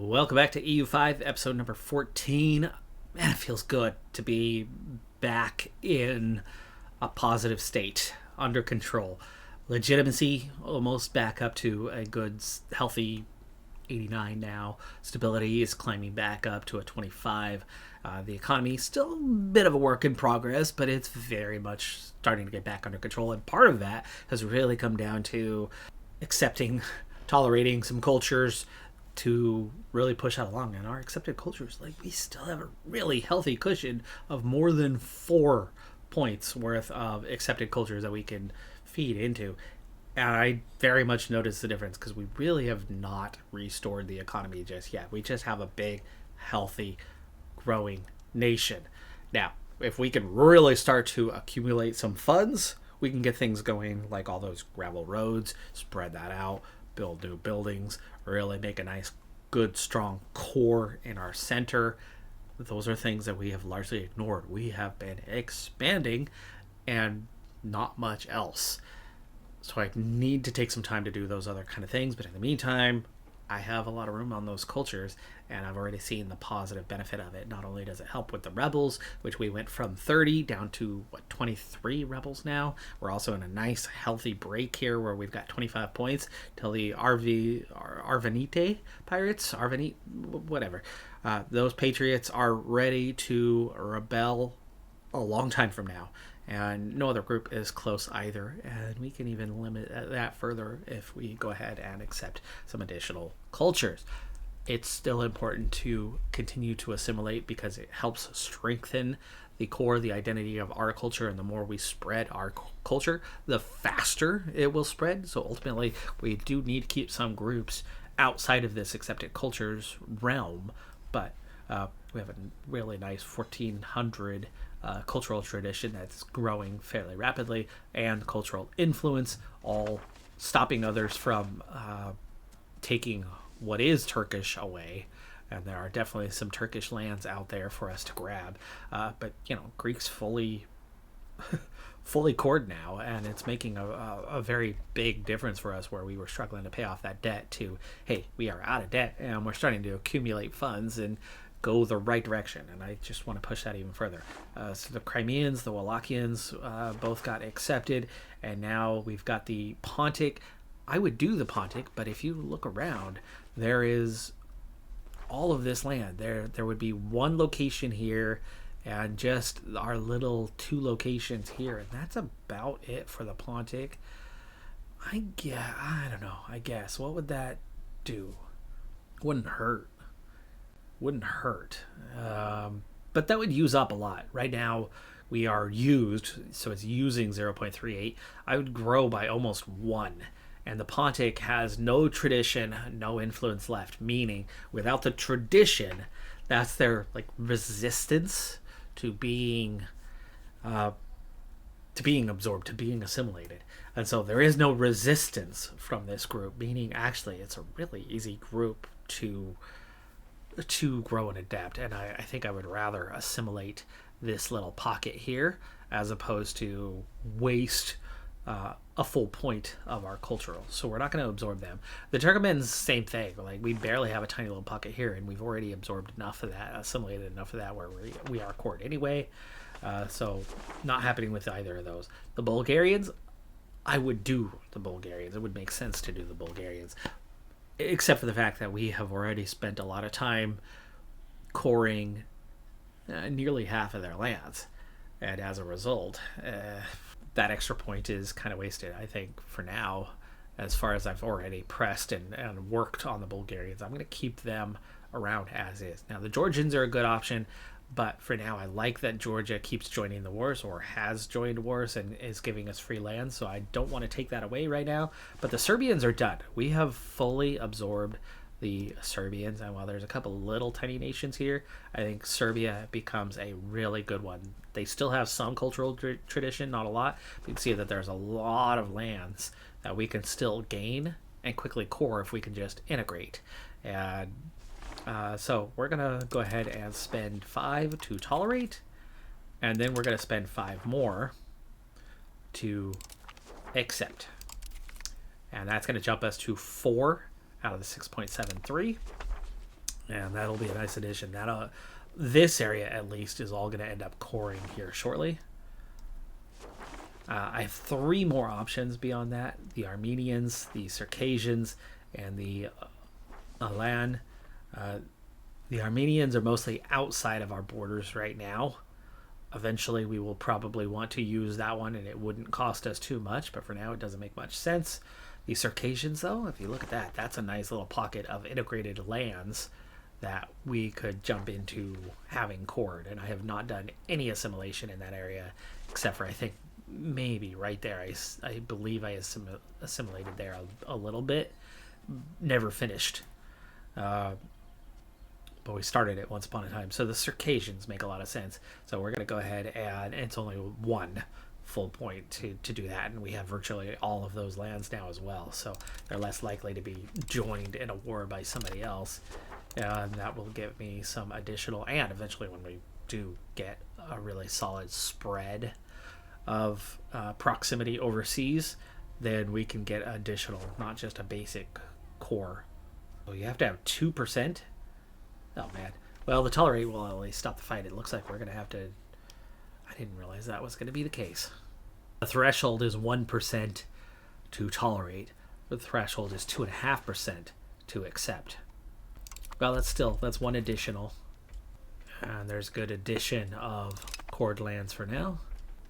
Welcome back to EU5, episode number 14. Man, it feels good to be back in a positive state, under control. Legitimacy almost back up to a good, healthy 89 now. Stability is climbing back up to a 25. The economy still a bit of a work in progress, but it's very much starting to get back under control. And part of that has really come down to accepting, tolerating some cultures to really push that along. And our accepted cultures, like, we still have a really healthy cushion of more than 4 points worth of accepted cultures that we can feed into. And I very much notice the difference because we really have not restored the economy just yet. We just have a big, healthy, growing nation. Now, if we can really start to accumulate some funds, we can get things going, like all those gravel roads, spread that out, build new buildings, really make a nice, good, strong core in our center. Those are things that we have largely ignored. We have been expanding and not much else. So I need to take some time to do those other kind of things. But in the meantime, I have a lot of room on those cultures, and I've already seen the positive benefit of it. Not only does it help with the rebels, which we went from 30 down to 23 rebels now. We're also in a nice healthy break here where we've got 25 points till the Arvanite pirates, whatever. Those patriots are ready to rebel a long time from now. And no other group is close either, and we can even limit that further if we go ahead and accept some additional cultures. It's still important to continue to assimilate because it helps strengthen the core, the identity of our culture, and the more we spread our culture, the faster it will spread. So ultimately, we do need to keep some groups outside of this accepted cultures realm, but we have a really nice 1400 cultural tradition that's growing fairly rapidly, and cultural influence, all stopping others from taking what is Turkish away. And there are definitely some Turkish lands out there for us to grab. But, Greek's fully cored now, and it's making a very big difference for us where we were struggling to pay off that debt to, hey, we are out of debt and we're starting to accumulate funds and go the right direction, and I just want to push that even further. So the Crimeans, the Wallachians, both got accepted, and now we've got the Pontic. I would do the Pontic, but if you look around, there is all of this land. There would be one location here, and just our little 2 locations here, and that's about it for the Pontic. I don't know. I guess what would that do? Wouldn't hurt. But that would use up a lot. Right now, we are used, so it's using 0.38. I would grow by almost 1. And the Pontic has no tradition, no influence left, meaning without the tradition, that's their resistance to being absorbed, to being assimilated. And so there is no resistance from this group, meaning actually it's a really easy group to grow and adapt. And I think I would rather assimilate this little pocket here as opposed to waste a full point of our cultural. So we're not going to absorb them. The Turkmens, same thing. We barely have a tiny little pocket here, and we've already absorbed enough of that, assimilated enough of that where we are cored anyway. So not happening with either of those. The Bulgarians, I would do the Bulgarians. It would make sense to do the Bulgarians, except for the fact that we have already spent a lot of time coring nearly half of their lands. And as a result, that extra point is kind of wasted, I think, for now. As far as I've already pressed and worked on the Bulgarians, I'm going to keep them around as is. Now, the Georgians are a good option, but for now, I like that Georgia keeps joining the wars, or has joined wars, and is giving us free land, so I don't want to take that away right now. But the Serbians are done. We have fully absorbed the Serbians, and while there's a couple little tiny nations here, I think Serbia becomes a really good one. They still have some cultural tradition, not a lot, but you can see that there's a lot of lands that we can still gain and quickly core if we can just integrate. And so we're going to go ahead and spend 5 to tolerate, and then we're going to spend 5 more to accept. And that's going to jump us to 4 out of the 6.73. And that'll be a nice addition. This area, at least, is all going to end up coring here shortly. I have 3 more options beyond that. The Armenians, the Circassians, and the Alan. The Armenians are mostly outside of our borders right now. Eventually, we will probably want to use that one, and it wouldn't cost us too much, but for now, it doesn't make much sense. The Circassians, though, if you look at that, that's a nice little pocket of integrated lands that we could jump into having cored, and I have not done any assimilation in that area, except for, I think, maybe right there. I believe I assimilated there a little bit. Never finished. But we started it once upon a time. So the Circassians make a lot of sense. So we're going to go ahead and it's only 1 full point to do that. And we have virtually all of those lands now as well. So they're less likely to be joined in a war by somebody else. And that will give me some additional, and eventually when we do get a really solid spread of proximity overseas, then we can get additional, not just a basic core. Oh, you have to have 2%? Oh, man. Well, the tolerate will at least stop the fight. It looks like we're going to have to... I didn't realize that was going to be the case. The threshold is 1% to tolerate. The threshold is 2.5% to accept. Well, that's 1 additional. And there's good addition of cord lands for now.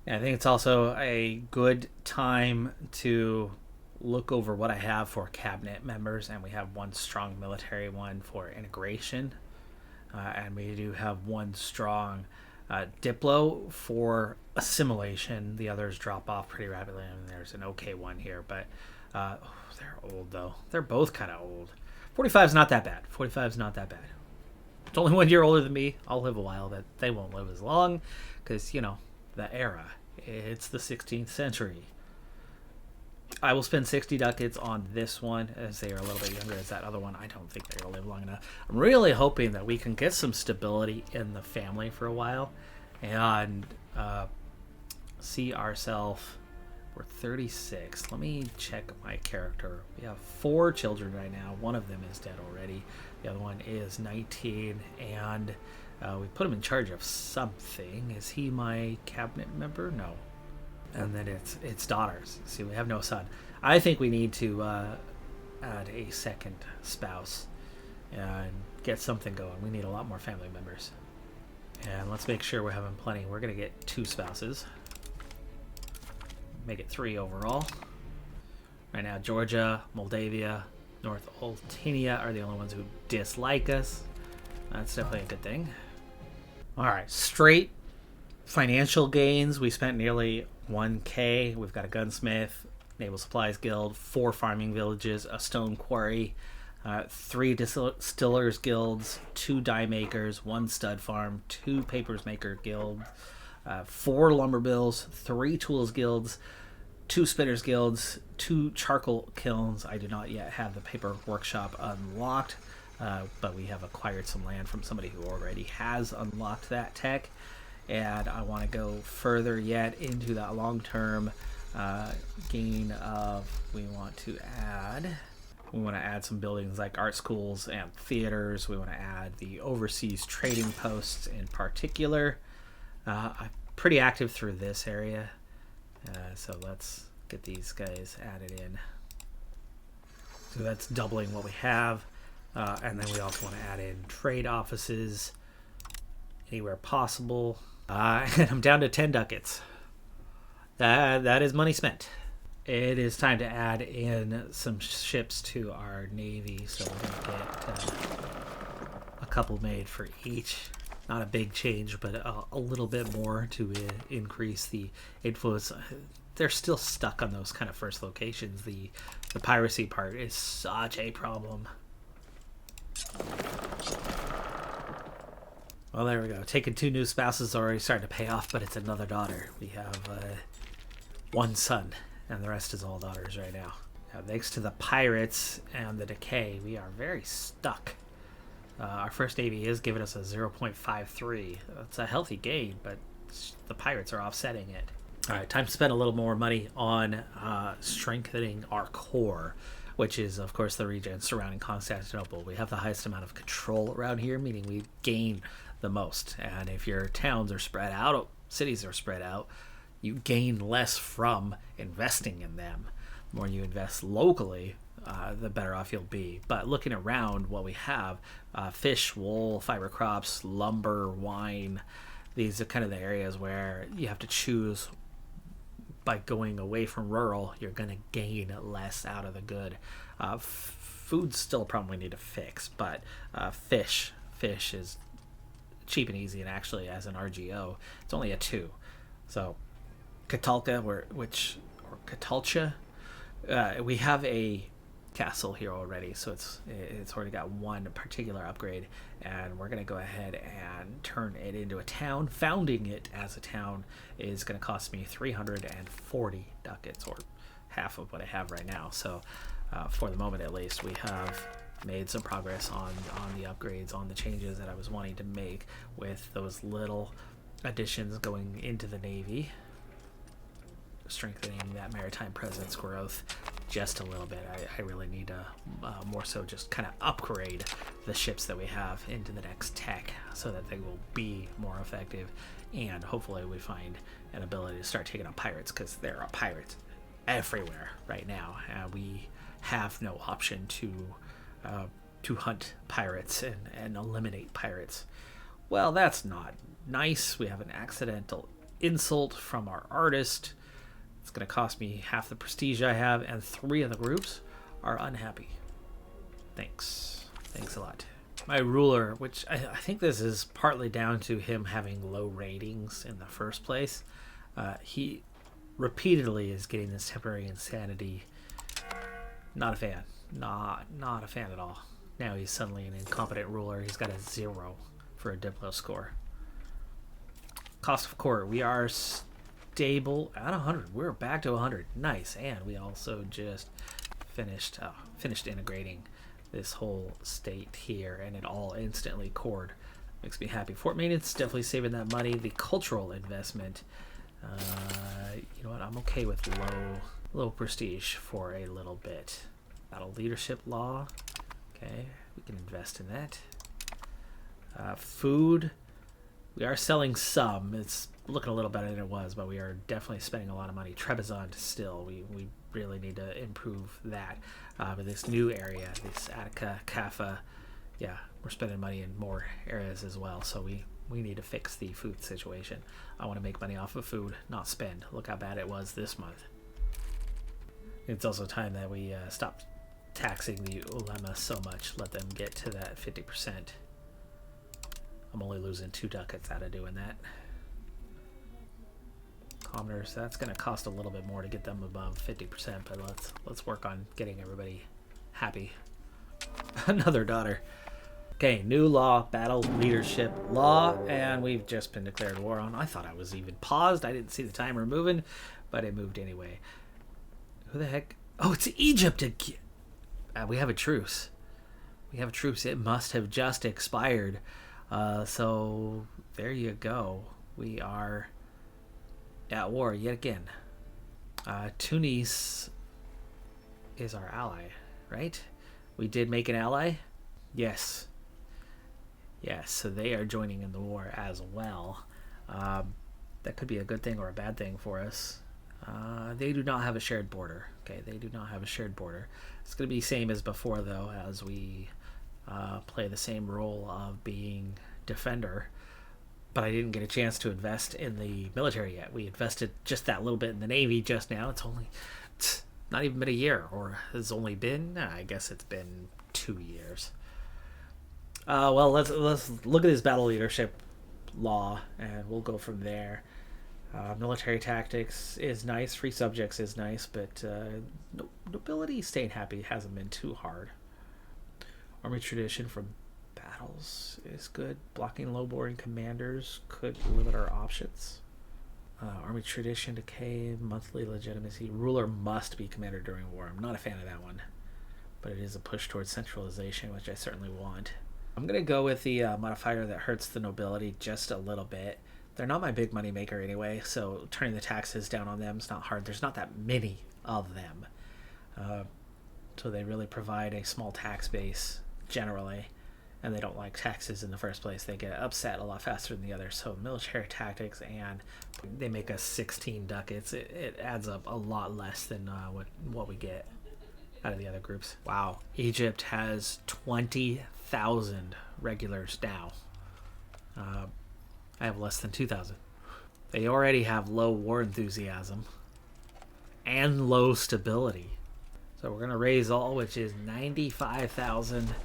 And I think it's also a good time to look over what I have for cabinet members. And we have 1 strong military one for integration. And we do have 1 strong Diplo for assimilation. The others drop off pretty rapidly. And there's an okay one here. But they're old, though. They're both kind of old. 45 is not that bad. 45 is not that bad. It's only 1 year older than me. I'll live a while, but they won't live as long because, you know, the era. It's the 16th century. I will spend 60 ducats on this one as they are a little bit younger as that other one. I don't think they're going to live long enough. I'm really hoping that we can get some stability in the family for a while and see ourselves... We're 36. Let me check my character. We have 4 children right now. One of them is dead already. The other one is 19, and we put him in charge of something. Is he my cabinet member? No. And then it's daughters. See, we have no son. I think we need to add a second spouse and get something going. We need a lot more family members. And let's make sure we're having plenty. We're going to get 2 spouses. Make it 3 overall. Right now, Georgia, Moldavia, North Oltenia are the only ones who dislike us. That's definitely a good thing. Alright, straight financial gains. We spent nearly 1K. We've got a gunsmith, Naval Supplies Guild, 4 farming villages, a stone quarry, 3 distillers guilds, 2 dye makers, 1 stud farm, 2 papers maker guild, 4 lumber bills, 3 tools guilds, 2 spinners guilds, 2 charcoal kilns. I do not yet have the paper workshop unlocked, but we have acquired some land from somebody who already has unlocked that tech. And I want to go further yet into that long-term gain of we want to add some buildings like art schools and theaters. We want to add the overseas trading posts in particular. I'm pretty active through this area, so let's get these guys added in. So that's doubling what we have, and then we also want to add in trade offices anywhere possible. And I'm down to 10 ducats. That is money spent. It is time to add in some ships to our navy, so we're going to get a couple made for each. Not a big change, but a little bit more to increase the influence. They're still stuck on those kind of first locations. The piracy part is such a problem. Well, there we go. Taking 2 new spouses already starting to pay off, but it's another daughter. We have 1 son, and the rest is all daughters right now. Now, thanks to the pirates and the decay, we are very stuck. Our first navy is giving us a 0.53. That's a healthy gain, but the pirates are offsetting it. All right, time to spend a little more money on strengthening our core. which is, of course, the region surrounding Constantinople. We have the highest amount of control around here, meaning we gain the most. And if your towns are spread out, cities are spread out, you gain less from investing in them. The more you invest locally, the better off you'll be. But looking around what we have, fish, wool, fiber crops, lumber, wine, these are kind of the areas where you have to choose. By going away from rural, you're going to gain less out of the good. Food's still a problem we need to fix, but fish is cheap and easy, and actually as an RGO, it's only a 2. So Catalca, or Catalcha, we have a castle here already, so it's already got one particular upgrade, and we're going to go ahead and turn it into a town. Founding it as a town is going to cost me 340 ducats, or half of what I have right now. So for the moment at least, we have made some progress on the upgrades, on the changes that I was wanting to make with those little additions going into the Navy, strengthening that maritime presence growth just a little bit. I really need to more so just kind of upgrade the ships that we have into the next tech so that they will be more effective, and hopefully we find an ability to start taking on pirates, because there are pirates everywhere right now, and we have no option to hunt pirates and eliminate pirates. Well, that's not nice. We have an accidental insult from our artist. It's going to cost me half the prestige I have, and 3 of the groups are unhappy. Thanks a lot. My ruler, which I think this is partly down to him having low ratings in the first place, he repeatedly is getting this temporary insanity. Not a fan. Not a fan at all. Now he's suddenly an incompetent ruler. He's got a 0 for a Diplo score. Cost of court. We are stable at 100. We're back to 100. Nice. And we also just finished integrating this whole state here, and it all instantly cored. Makes me happy. Fort maintenance, definitely saving that money. The cultural investment, you know what, I'm okay with low prestige for a little bit. Battle leadership law, okay, we can invest in that. Food, we are selling some. It's looking a little better than it was, but we are definitely spending a lot of money. Trebizond still, we really need to improve that. But this new area, this Attica, Kaffa, yeah, we're spending money in more areas as well, so we need to fix the food situation. I want to make money off of food, not spend. Look how bad it was this month. It's also time that we stop taxing the ulema so much. Let them get to that 50%. I'm only losing 2 ducats out of doing that. Commoners, that's going to cost a little bit more to get them above 50%, but let's work on getting everybody happy. Another daughter. Okay, new law, battle leadership law, and we've just been declared war on. I thought I was even paused. I didn't see the timer moving, but it moved anyway. Who the heck? Oh, it's Egypt again. We have a truce. We have a truce. It must have just expired. So there you go. We are at war yet again. Tunis is our ally, right? We did make an ally? Yes. Yes, so they are joining in the war as well. That could be a good thing or a bad thing for us. They do not have a shared border. Okay, they do not have a shared border. It's going to be the same as before, though, as we play the same role of being defender. But I didn't get a chance to invest in the military yet. We invested just that little bit in the Navy just now. It's not even been a year, or has only been, I guess it's been 2 years. Well, let's look at this battle leadership law, and we'll go from there. Military tactics is nice, free subjects is nice, but nobility staying happy hasn't been too hard. Army tradition from battles is good. Blocking low-boring commanders could limit our options. Army tradition decay, monthly legitimacy. Ruler must be commander during war. I'm not a fan of that one, but it is a push towards centralization, which I certainly want. I'm going to go with the modifier that hurts the nobility just a little bit. They're not my big money maker anyway, so turning the taxes down on them is not hard. There's not that many of them. So they really provide a small tax base generally, and they don't like taxes in the first place. They get upset a lot faster than the others. So military tactics, and they make us 16 ducats. It adds up a lot less than what we get out of the other groups. Wow. Egypt has 20,000 regulars now. I have less than 2,000. They already have low war enthusiasm and low stability. So we're going to raise all, which is 95,000.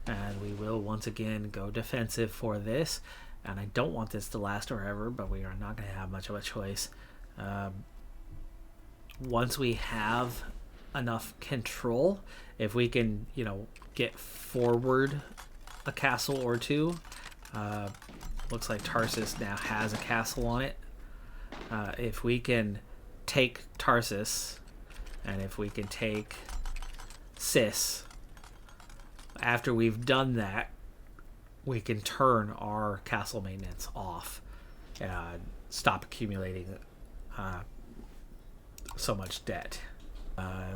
And we will once again go defensive for this. And I don't want this to last forever, but we are not going to have much of a choice. Once we have enough control, if we can, get forward a castle or two. Looks like Tarsus now has a castle on it. If we can take Tarsus, and if we can take Sis, after we've done that, we can turn our castle maintenance off and stop accumulating so much debt. I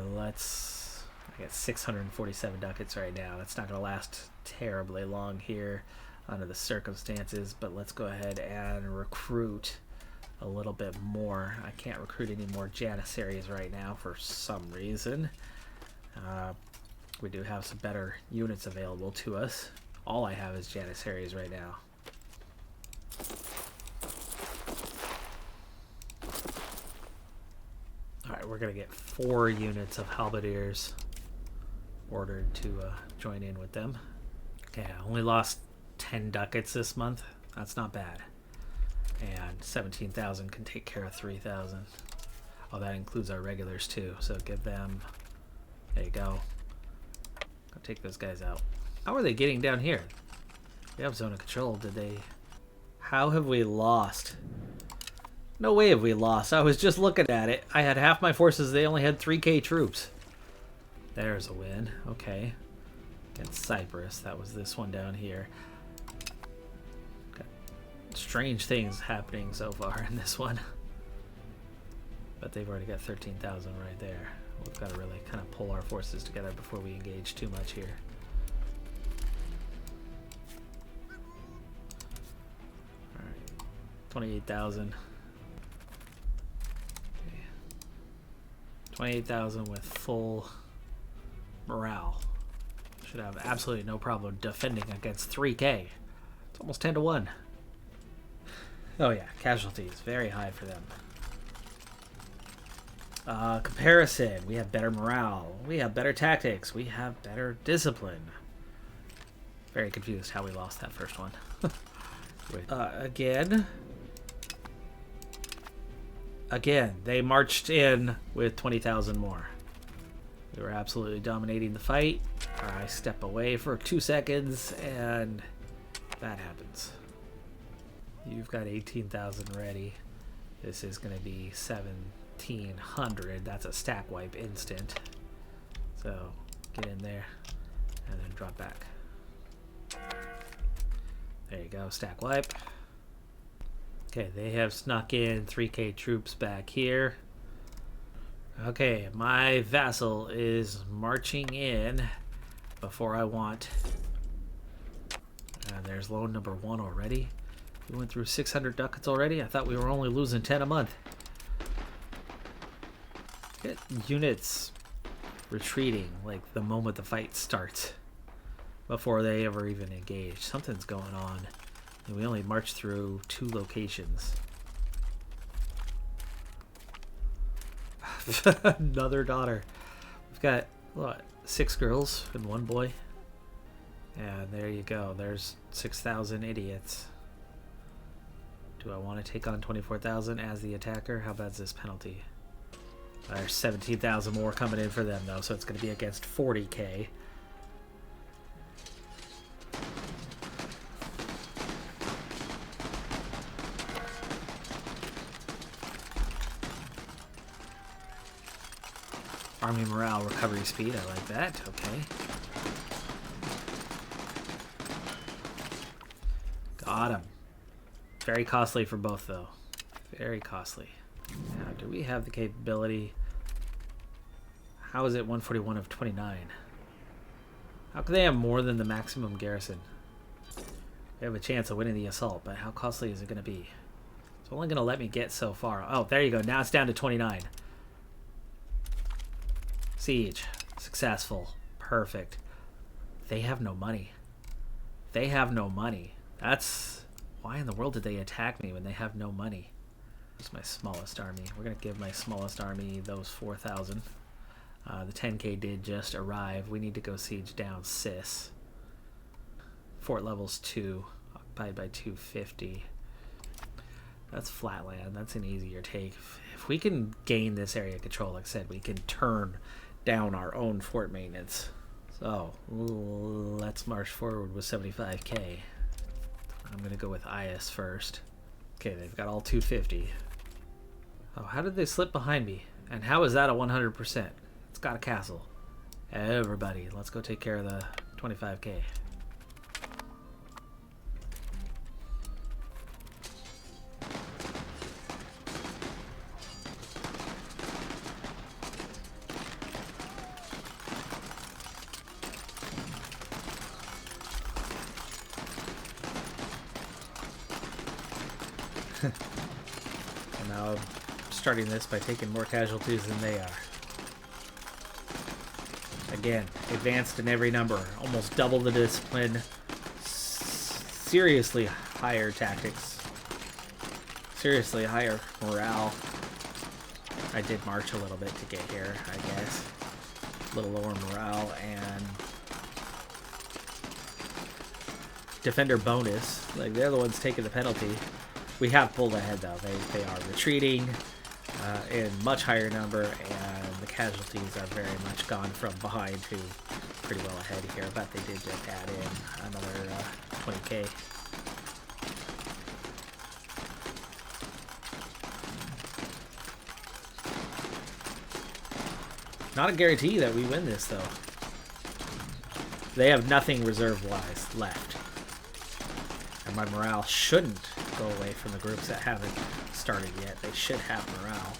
get 647 ducats right now. It's not going to last terribly long here under the circumstances, but let's go ahead and recruit a little bit more. I can't recruit any more Janissaries right now for some reason. We do have some better units available to us. All I have is Janissaries right now. Alright, we're going to get 4 units of halberdiers ordered to join in with them. Okay, I only lost 10 ducats this month. That's not bad. And 17,000 can take care of 3,000. Oh, that includes our regulars too. So give them... There you go. Go take those guys out. How are they getting down here? We have zone of control. Did they... How have we lost? No way have we lost. I was just looking at it. I had half my forces. They only had 3k troops. There's a win. Okay. Against Cyprus. That was this one down here. Got strange things happening so far in this one. But they've already got 13,000 right there. We've got to really kind of pull our forces together before we engage too much here. Alright. 28,000. 28,000 with full morale. Should have absolutely no problem defending against 3k. It's almost 10 to 1. Oh yeah, casualties. Very high for them. Comparison. We have better morale. We have better tactics. We have better discipline. Very confused how we lost that first one. Again, they marched in with 20,000 more. They were absolutely dominating the fight. I step away for 2 seconds, and that happens. You've got 18,000 ready. This is going to be 1,700. That's a stack wipe instant. So get in there, and then drop back. There you go, stack wipe. Okay, they have snuck in 3k troops back here. Okay, my vassal is marching in before I want. And there's loan number 1 already. We went through 600 ducats already. I thought we were only losing 10 a month. Get units retreating like the moment the fight starts, before they ever even engage. Something's going on. And we only marched through 2 locations. Another daughter. We've got, what, 6 girls and 1 boy? And there you go. There's 6,000 idiots. Do I want to take on 24,000 as the attacker? How bad's this penalty? There's 17,000 more coming in for them, though, so it's going to be against 40k. Army morale, recovery speed, I like that, okay. Got him. Very costly for both, though. Very costly. Now, do we have the capability? How is it 141 of 29? How could they have more than the maximum garrison? They have a chance of winning the assault, but how costly is it going to be? It's only going to let me get so far. Oh, there you go. Now it's down to 29. Siege. Successful. Perfect. They have no money. They have no money. That's... Why in the world did they attack me when they have no money? It's my smallest army. We're going to give my smallest army those 4,000. The 10k did just arrive. We need to go siege down Sis. Fort levels 2. Occupied by 250. That's flatland. That's an easier take. If we can gain this area control, like I said, we can turn down our own fort maintenance. So, let's march forward with 75k. I'm going to go with IS first. Okay, they've got all 250. Oh, how did they slip behind me? And how is that a 100%? It's got a castle. Everybody, let's go take care of the 25k. And now I'm starting this by taking more casualties than they are. Again, advanced in every number, almost double the discipline, seriously higher tactics, seriously higher morale. I did march a little bit to get here, I guess. A little lower morale, and defender bonus. Like, they're the ones taking the penalty. We have pulled ahead, though. They are retreating in much higher number, and the casualties are very much gone from behind to pretty well ahead here. But they did just add in another 20k. Not a guarantee that we win this, though. They have nothing reserve-wise left. And my morale shouldn't go away from the groups that haven't started yet. They should have morale.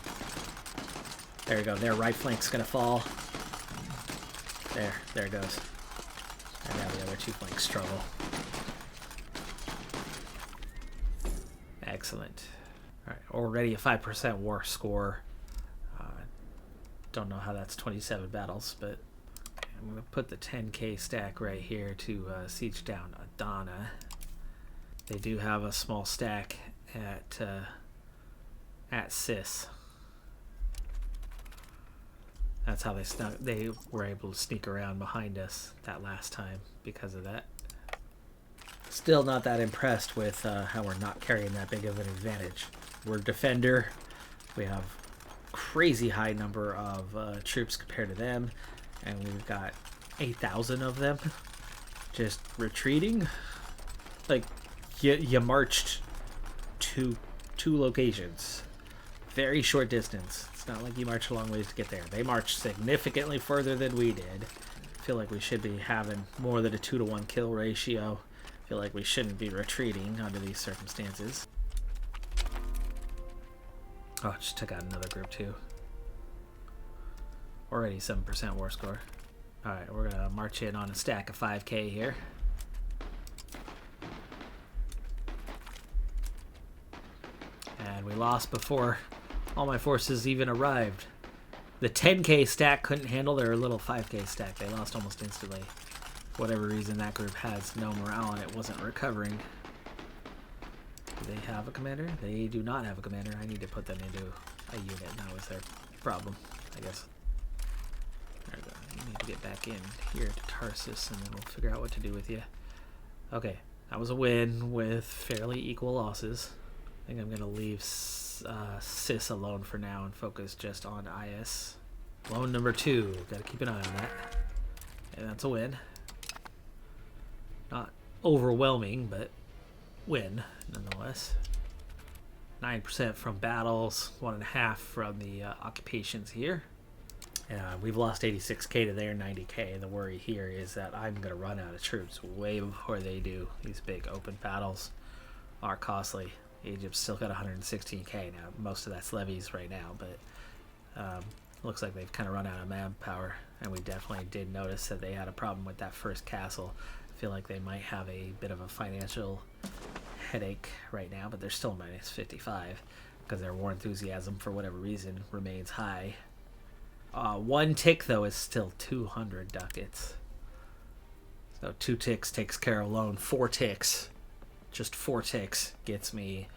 There you go. Their right flank's going to fall. There it goes. And now the other two flanks struggle. Excellent. Alright, already a 5% war score. Don't know how that's 27 battles, but I'm going to put the 10k stack right here to siege down Adana. They do have a small stack at Sis. That's how they were able to sneak around behind us that last time because of that. Still not that impressed with how we're not carrying that big of an advantage. We're defender. We have crazy high number of troops compared to them, and we've got 8,000 of them just retreating. Like, you marched to two locations, very short distance. It's not like you marched a long ways to get there. They marched significantly further than we did. I feel like we should be having more than a 2-to-1 kill ratio. I feel like we shouldn't be retreating under these circumstances. Oh, just took out another group too. Already 7% war score. Alright, we're gonna march in on a stack of 5k here. And we lost before all my forces even arrived. The 10k stack couldn't handle their little 5k stack. They lost almost instantly. For whatever reason, that group has no morale and it wasn't recovering. Do they have a commander? They do not have a commander. I need to put them into a unit. That was their problem, I guess. There we go. You need to get back in here to Tarsus and then we'll figure out what to do with you. Okay, that was a win with fairly equal losses. I think I'm going to leave Sis alone for now and focus just on IS. Loan number 2. Got to keep an eye on that. And that's a win. Not overwhelming, but win nonetheless. 9% from battles, 1.5 from the occupations here. We've lost 86k to their 90k. The worry here is that I'm going to run out of troops way before they do. These big open battles are costly. Egypt's still got 116k now. Most of that's levies right now, but looks like they've kind of run out of manpower, and we definitely did notice that they had a problem with that first castle. I feel like they might have a bit of a financial headache right now, but they're still minus 55 because their war enthusiasm, for whatever reason, remains high. One tick, though, is still 200 ducats. So 2 ticks takes care of loan. 4 ticks, just 4 ticks, gets me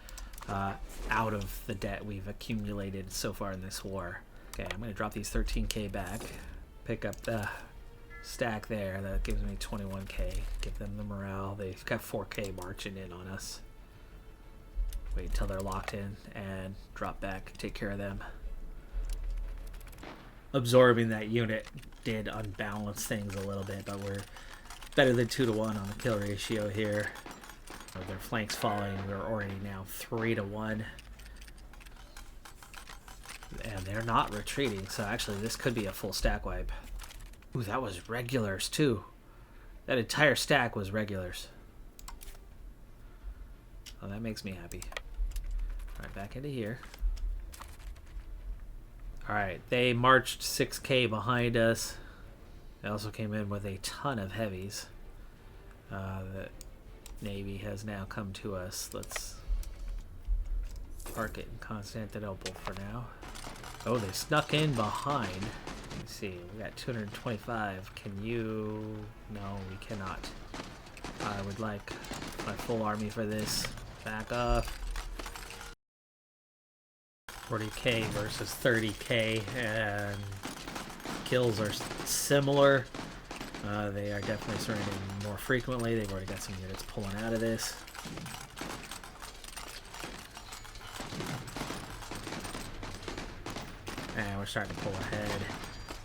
out of the debt we've accumulated so far in this war. Okay, I'm going to drop these 13k back, pick up the stack there. That gives me 21k. Give them the morale. They've got 4k marching in on us. Wait until they're locked in and drop back, take care of them. Absorbing that unit did unbalance things a little bit, but we're better than 2 to 1 on the kill ratio here. With their flanks falling, we're already now 3 to 1. And they're not retreating, so actually this could be a full stack wipe. Ooh, that was regulars too. That entire stack was regulars. Oh, that makes me happy. Alright, back into here. Alright, they marched 6k behind us. They also came in with a ton of heavies. The Navy has now come to us. Let's park it in Constantinople for now. Oh, they snuck in behind. Let me see. We got 225. Can you... No, we cannot. I would like my full army for this. Back up. 40k versus 30k, and kills are similar. They are definitely surrendering more frequently. They've already got some units pulling out of this. And we're starting to pull ahead.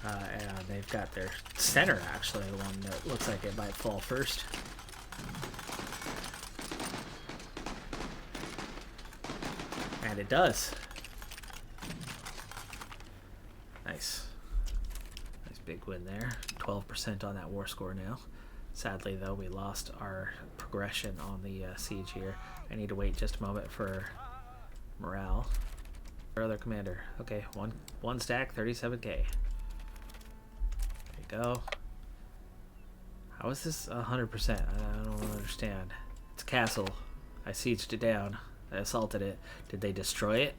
And they've got their center, actually, the one that looks like it might fall first. And it does. Nice. Nice big win there. 12% on that war score now. Sadly, though, we lost our progression on the siege here. I need to wait just a moment for morale. Our other commander. Okay, one stack, 37k. There you go. How is this 100%? I don't understand. It's a castle. I sieged it down. I assaulted it. Did they destroy it?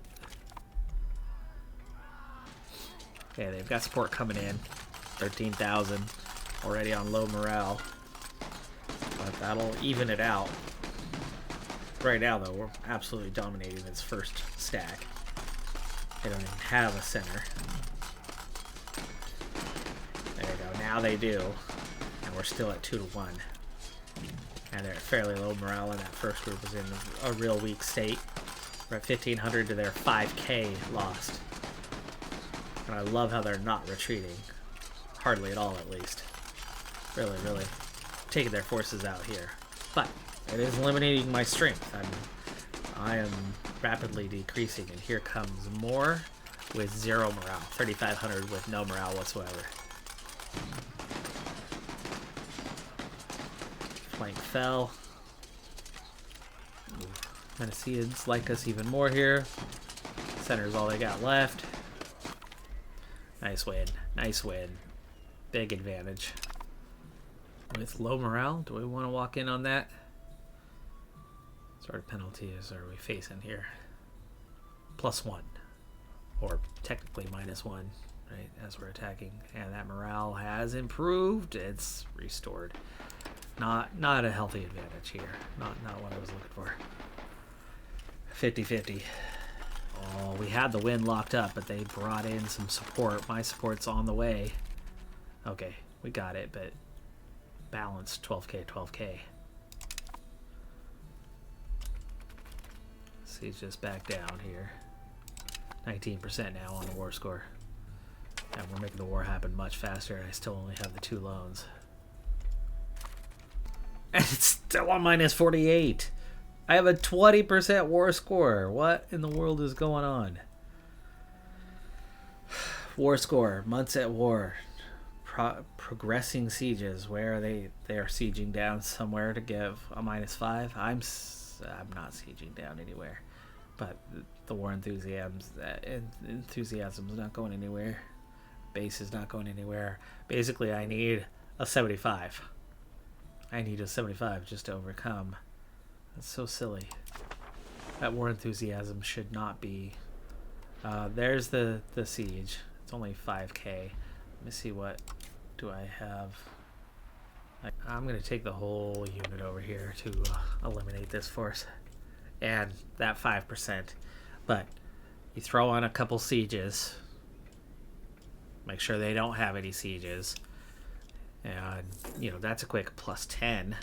Okay, they've got support coming in. 13,000. Already on low morale. But that'll even it out. Right now, though, we're absolutely dominating this first stack. They don't even have a center. There you go. Now they do. And we're still at 2 to 1. And they're at fairly low morale, and that first group was in a real weak state. We're at 1,500 to their 5k lost. And I love how they're not retreating. Hardly at all, at least. Really, really taking their forces out here. But it is eliminating my strength. I am rapidly decreasing, and here comes more with 0 morale. 3,500 with no morale whatsoever. Flank fell. Menicians like us even more here. Center's all they got left. Nice win. Nice win. Big advantage. With low morale, do we want to walk in on that? What sort of penalties are we facing here? +1. Or technically -1, right? As we're attacking. And that morale has improved. It's restored. Not a healthy advantage here. Not what I was looking for. 50-50. Oh, we had the win locked up, but they brought in some support. My support's on the way. Okay, we got it, but balanced 12k, 12k. He's just back down here. 19% now on the war score. And we're making the war happen much faster, and I still only have the 2 loans. And it's still on -48. I have a 20% war score. What in the world is going on? War score, months at war. Progressing sieges. Where are they? They are sieging down somewhere to give a -5. I'm not sieging down anywhere. But the war enthusiasm's not going anywhere. Base is not going anywhere. Basically, I need a 75. I need a 75 just to overcome. That's so silly. That war enthusiasm should not be. There's the siege. It's only 5k. Let me see, what do I have? I'm going to take the whole unit over here to eliminate this force. And that 5%. But you throw on a couple sieges. Make sure they don't have any sieges. And, you know, that's a quick +10.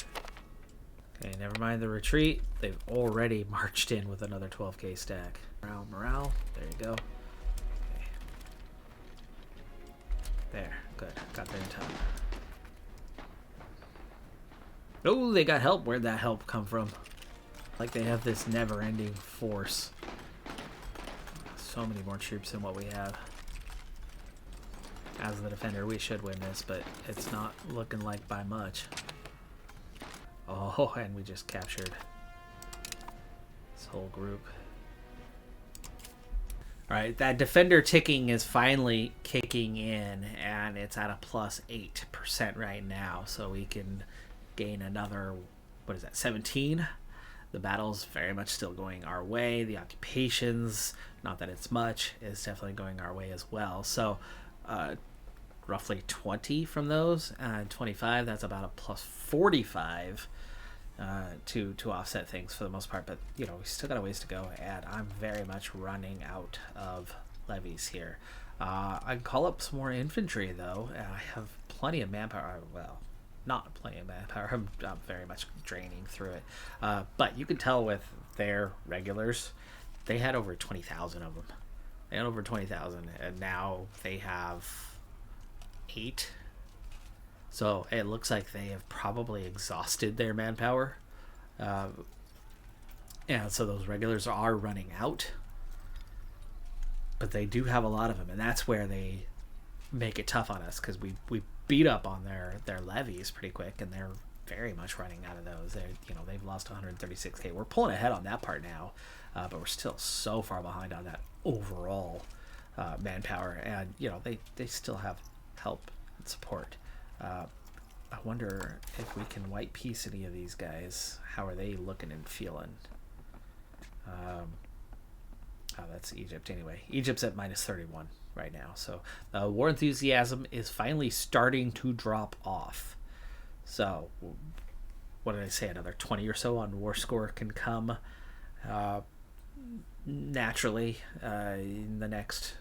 Okay, never mind the retreat. They've already marched in with another 12k stack. Morale. There you go. Okay. There. Good. Got there in time. Oh, they got help. Where'd that help come from? Like they have this never-ending force. So many more troops than what we have. As the defender, we should win this, but it's not looking like by much. Oh, and we just captured this whole group. Alright, that defender ticking is finally kicking in, and it's at a +8% right now, so we can gain another, what is that, 17? The battle's very much still going our way. The occupations, not that it's much, is definitely going our way as well. So roughly 20 from those, 25, that's about a +45 to offset things for the most part. But, you know, we still got a ways to go, and I'm very much running out of levies here. I can call up some more infantry, though. I have plenty of manpower. Well, not plenty of manpower. I'm very much draining through it. But you can tell with their regulars, they had over 20,000 of them. They had over 20,000, and now they have 8. So it looks like they have probably exhausted their manpower. And so those regulars are running out. But they do have a lot of them, and that's where they make it tough on us, because we beat up on their levies pretty quick, and they're very much running out of those. They've lost 136k. We're pulling ahead on that part now, but we're still so far behind on that overall manpower, and they still have help and support. I wonder if we can white piece any of these guys. How are they looking and feeling? Oh, that's Egypt anyway. Egypt's at -31 right now. So war enthusiasm is finally starting to drop off. So what did I say? Another 20 or so on war score can come naturally in the next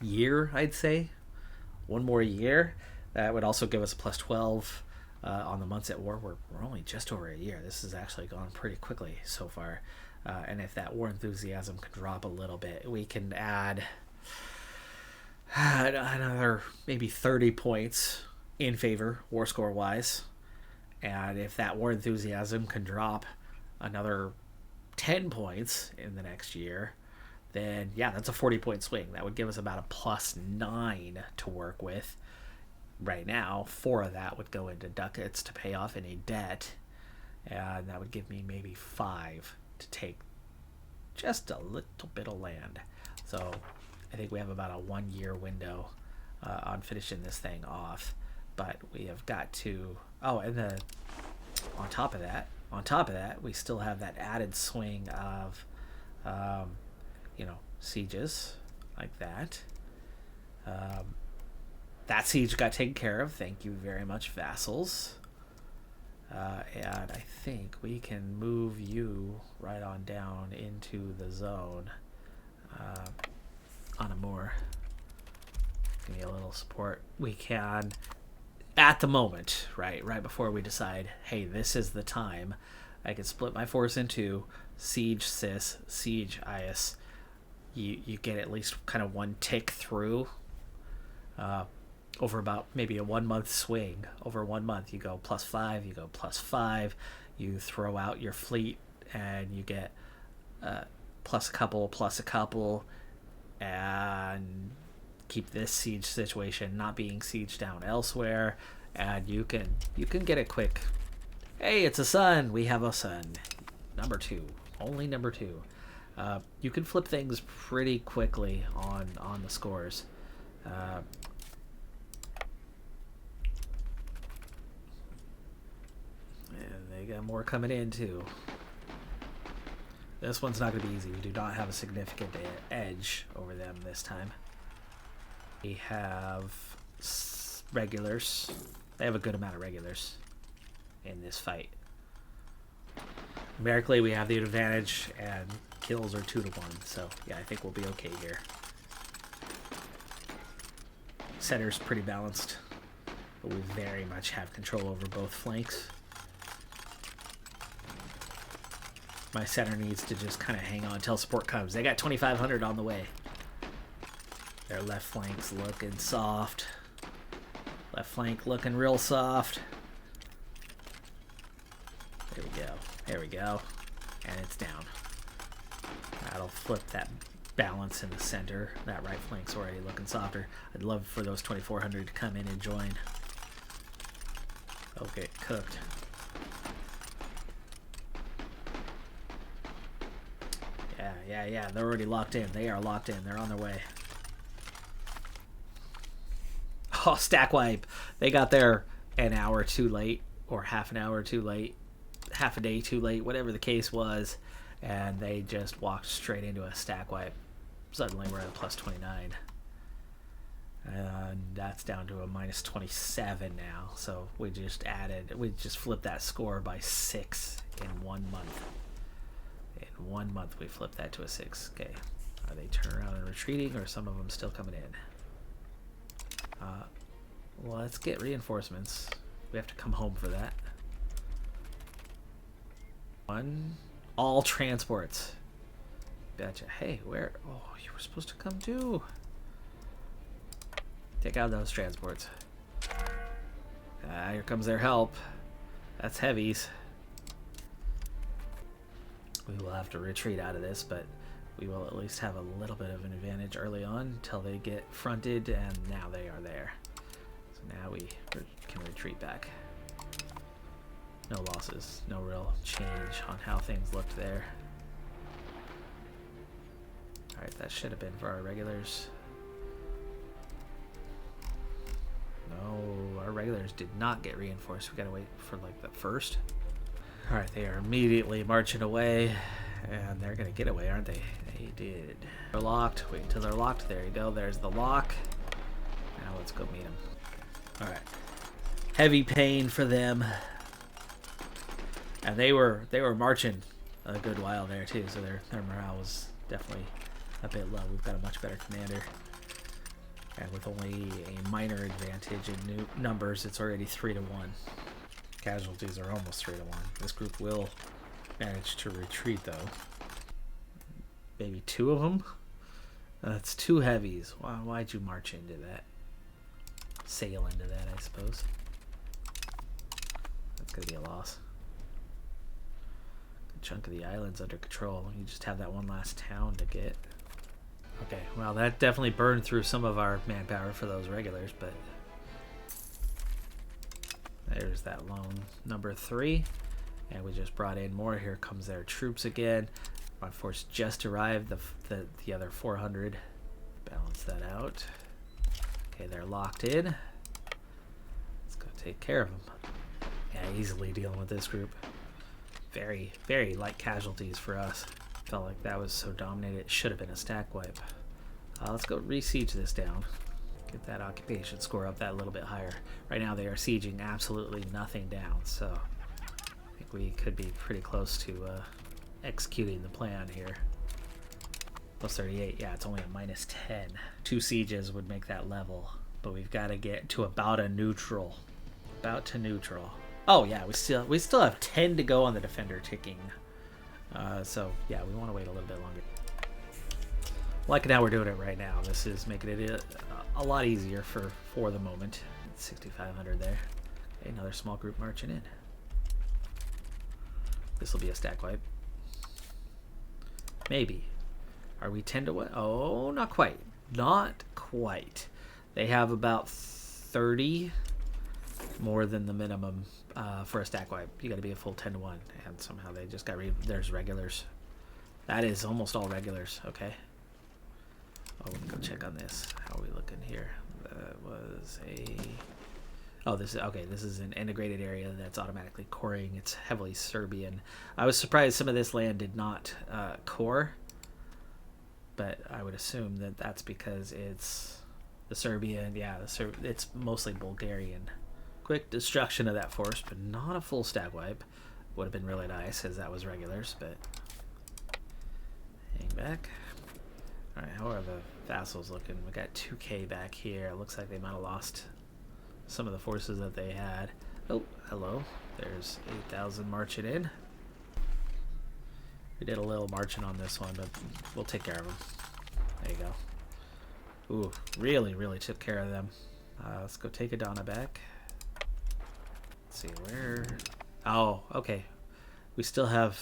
year, I'd say. One more year. That would also give us a +12 on the months at war. We're only just over a year. This has actually gone pretty quickly so far. And if that war enthusiasm can drop a little bit, we can add another maybe 30 points in favor war score wise. And if that war enthusiasm can drop another 10 points in the next year, then yeah, that's a 40-point swing. That would give us about a +9 to work with. Right now, 4 of that would go into ducats to pay off any debt, and that would give me maybe 5 to take just a little bit of land. So I think we have about a 1-year window on finishing this thing off, but we have got to. Oh, and on top of that, we still have that added swing of sieges like that. That siege got taken care of. Thank you very much, vassals. And I think we can move you right on down into the zone on a more. Give me a little support. We can, at the moment, right before we decide, hey, this is the time, I can split my force into siege cis, siege is. You get at least kind of one tick through. Over about maybe a 1 month swing. Over 1 month, you go +5, you go +5, you throw out your fleet, and you get plus a couple, and keep this siege situation not being sieged down elsewhere, and you can get a quick, hey, it's a sun, we have a sun. Number 2, only number 2. You can flip things pretty quickly on the scores. And they got more coming in too. This one's not going to be easy. We do not have a significant edge over them this time. We have regulars. They have a good amount of regulars in this fight. Numerically, we have the advantage, and kills are 2-1. So, yeah, I think we'll be okay here. Center's pretty balanced, but we very much have control over both flanks. My center needs to just kind of hang on until support comes. They got 2,500 on the way. Their left flank's looking soft. Left flank looking real soft. There we go. There we go. And it's down. That'll flip that balance in the center. That right flank's already looking softer. I'd love for those 2,400 to come in and join. Okay, cooked. Yeah, they're already locked in. They are locked in. They're on their way. Oh, stack wipe. They got there an hour too late, or half an hour too late, half a day too late, whatever the case was, and they just walked straight into a stack wipe. Suddenly we're at a plus 29. And that's down to a minus 27 now. So we just flipped that score by 6 in 1 month. In 1 month, we flipped that to a 6. Okay. Are they turning around and retreating, or some of them still coming in? Well, let's get reinforcements. We have to come home for that. All transports. Gotcha. Hey, where? Oh, you were supposed to come too. Take out those transports. Here comes their help. That's heavies. We will have to retreat out of this, but we will at least have a little bit of an advantage early on until they get fronted, and now they are there. So now we can retreat back. No losses, no real change on how things looked there. Alright, that should have been for our regulars. No, our regulars did not get reinforced. We gotta wait for like the first. Alright, they are immediately marching away, and they're gonna get away, aren't they? They did. They're locked. Wait until they're locked. There you go. There's the lock. Now let's go meet them. Alright. Heavy pain for them. And they were marching a good while there too, so their morale was definitely a bit low. We've got a much better commander. And with only a minor advantage in numbers, it's already 3-1. Casualties are almost 3-1. This group will manage to retreat though. Maybe 2 of them? That's 2 heavies. Why'd you march into that? Sail into that, I suppose. That's gonna be a loss. Good chunk of the island's under control. You just have that one last town to get. Okay, well that definitely burned through some of our manpower for those regulars, but there's that lone number 3, and we just brought in more. Here comes their troops again. My force just arrived. The other 400. Balance that out. Okay, they're locked in. Let's go take care of them. Yeah, easily dealing with this group. Very, very light casualties for us. Felt like that was so dominated. It should have been a stack wipe. Let's go re-siege this down. Get that occupation score up that little bit higher. Right now they are sieging absolutely nothing down, so I think we could be pretty close to executing the plan here. Plus 38, yeah, it's only a minus 10. 2 sieges would make that level, but we've got to get to about a neutral. About to neutral. Oh yeah, we still have 10 to go on the defender ticking. So yeah, we want to wait a little bit longer. Like how we're doing it right now. This is making it a lot easier for the moment. 6,500 there. Okay, another small group marching in. This will be a stack wipe. Maybe. Are we 10-1? Oh, not quite. Not quite. They have about 30 more than the minimum for a stack wipe. You got to be a full 10-1, and somehow they just got there's regulars. That is almost all regulars. Okay. Oh, let me go check on this. How are we looking here? That was a... Oh, this is... Okay, this is an integrated area that's automatically coring. It's heavily Serbian. I was surprised some of this land did not core. But I would assume that that's because it's the Serbian... Yeah, it's mostly Bulgarian. Quick destruction of that force, but not a full stack wipe. Would have been really nice, as that was regulars, but... Hang back. Alright, how are the vassals looking? We got 2k back here. It looks like they might have lost some of the forces that they had. Oh, hello. There's 8,000 marching in. We did a little marching on this one, but we'll take care of them. There you go. Ooh, really took care of them. Let's go take Adana back. Let's see, where... Oh, okay. We still have...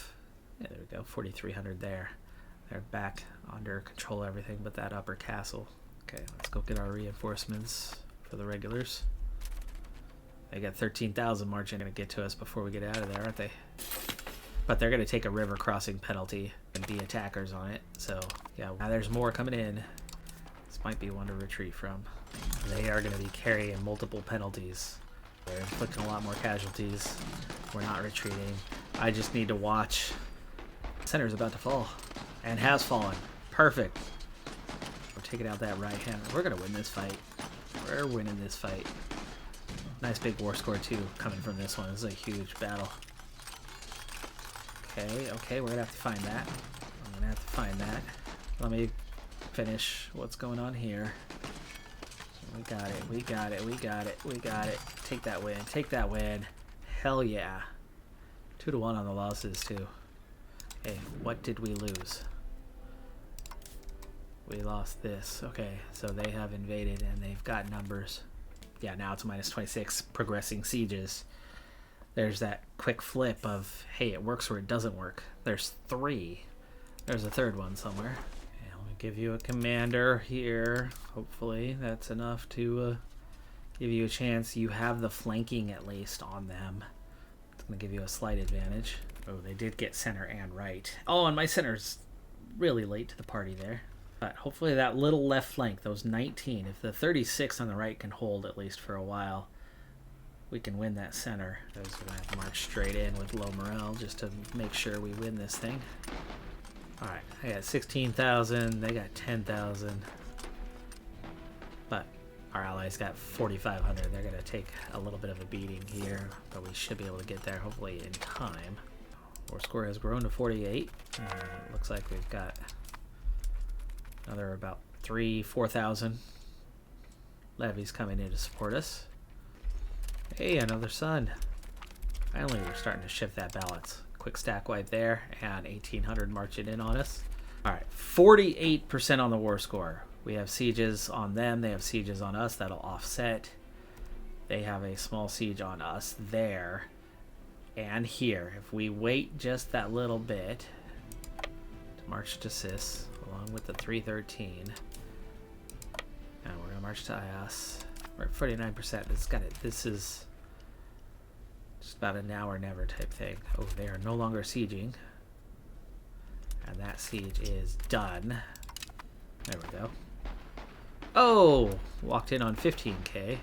Yeah, there we go, 4,300 there. They're back under control of everything but that upper castle. Okay, let's go get our reinforcements for the regulars. They got 13,000 marching. Going to get to us before we get out of there, aren't they? But they're going to take a river crossing penalty and be attackers on it. So, yeah, now there's more coming in. This might be one to retreat from. They are going to be carrying multiple penalties. They're inflicting a lot more casualties. We're not retreating. I just need to watch. Center's about to fall. And has fallen. Perfect. We're taking out that right hand. We're going to win this fight. We're winning this fight. Nice big war score, too, coming from this one. This is a huge battle. Okay, we're going to have to find that. I'm going to have to find that. Let me finish what's going on here. We got it. Take that win. Hell yeah. 2-1 on the losses, too. Okay, what did we lose? We lost this. Okay, so they have invaded and they've got numbers. Yeah, now it's minus 26 progressing sieges. There's that quick flip of, hey, it works or it doesn't work. There's 3. There's a third one somewhere. Okay, let me give you a commander here. Hopefully that's enough to give you a chance. You have the flanking at least on them. It's going to give you a slight advantage. Oh, they did get center and right. Oh, and my center's really late to the party there. But hopefully that little left flank, those 19, if the 36 on the right can hold at least for a while, we can win that center. I was going to have to march straight in with low morale just to make sure we win this thing. Alright, I got 16,000, they got 10,000. But our allies got 4,500. They're going to take a little bit of a beating here, but we should be able to get there hopefully in time. War score has grown to 48. It looks like we've got another about 4,000 levies coming in to support us. Hey, another sun. Finally, we're starting to shift that balance. Quick stack wipe there, and 1,800 marching in on us. All right, 48% on the war score. We have sieges on them. They have sieges on us. That'll offset. They have a small siege on us there. And here, if we wait just that little bit to march to Sis, along with the 313, and we're gonna march to IAS. We're at 49%. This is just about a now or never type thing. Oh, they are no longer sieging, and that siege is done. There we go. Oh, walked in on 15k.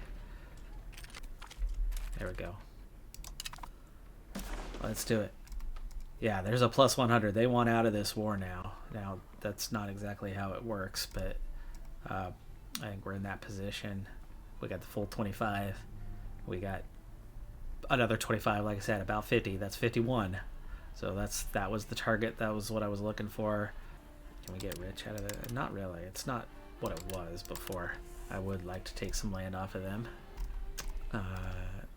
There we go. Let's do it. Yeah, there's a plus 100. They want out of this war now. Now, that's not exactly how it works, but I think we're in that position. We got the full 25. We got another 25, like I said, about 50. That's 51. So that was the target. That was what I was looking for. Can we get rich out of it? Not really. It's not what it was before. I would like to take some land off of them.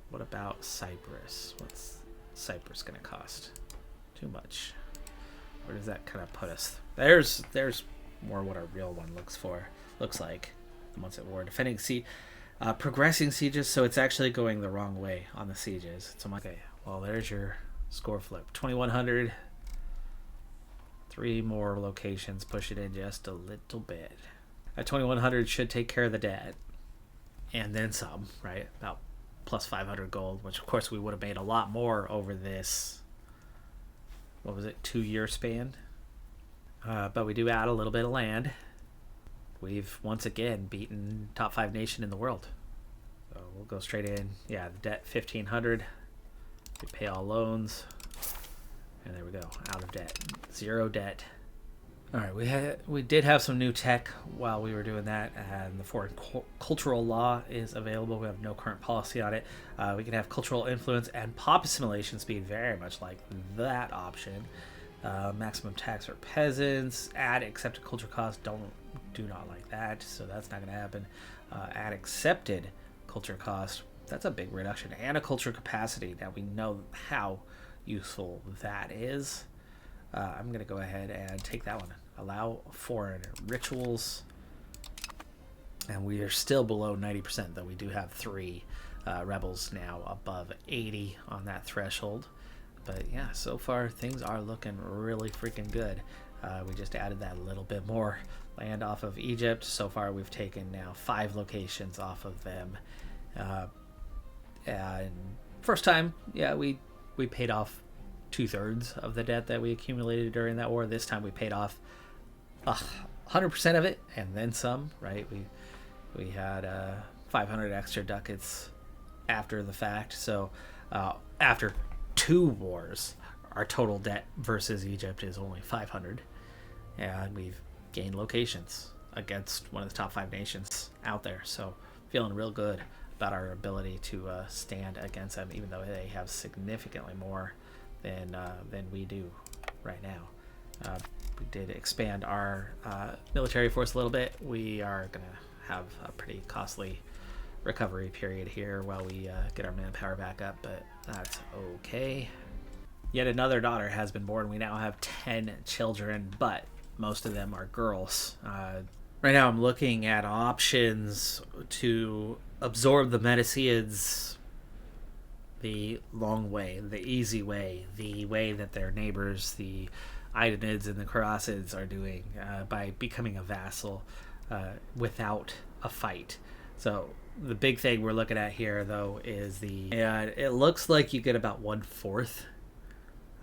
What about Cyprus? What's Cyprus gonna cost? Too much. Where does that kind of put us? There's more what a real one looks like. The ones at war. Defending siege, progressing sieges, so it's actually going the wrong way on the sieges. So okay, well there's your score flip. 2,100. 3 more locations, push it in just a little bit. At 2,100 should take care of the debt. And then some, right? About plus 500 gold, which of course we would have made a lot more over this, what was it, 2-year span? But we do add a little bit of land. We've once again beaten top 5 nation in the world. So we'll go straight in. Yeah, the debt 1,500. We pay all loans. And there we go, out of debt. 0 debt. All right, we did have some new tech while we were doing that, and the foreign cultural law is available. We have no current policy on it. We can have cultural influence and pop assimilation speed, very much like that option. Maximum tax for peasants. Add accepted culture cost. Do not like that, so that's not going to happen. Add accepted culture cost. That's a big reduction, and a culture capacity. Now we know how useful that is. I'm going to go ahead and take that one. Allow foreign rituals. And we are still below 90%, though we do have 3 rebels now above 80 on that threshold. But yeah, so far things are looking really freaking good. We just added that little bit more land off of Egypt. So far we've taken now 5 locations off of them. And first time, yeah, we paid off 2/3 of the debt that we accumulated during that war. This time we paid off 100% of it and then some, right? We had 500 extra ducats after the fact. So after 2 wars, our total debt versus Egypt is only 500, and we've gained locations against one of the top 5 nations out there. So feeling real good about our ability to stand against them, even though they have significantly more than we do right now. We did expand our military force a little bit. We are going to have a pretty costly recovery period here while we get our manpower back up, but that's okay. Yet another daughter has been born. We now have 10 children, but most of them are girls. Right now I'm looking at options to absorb the Medicians the long way, the easy way, the way that their neighbors, the Idanids and the Karasids, are doing by becoming a vassal without a fight. So the big thing we're looking at here, though, is it looks like you get about 1/4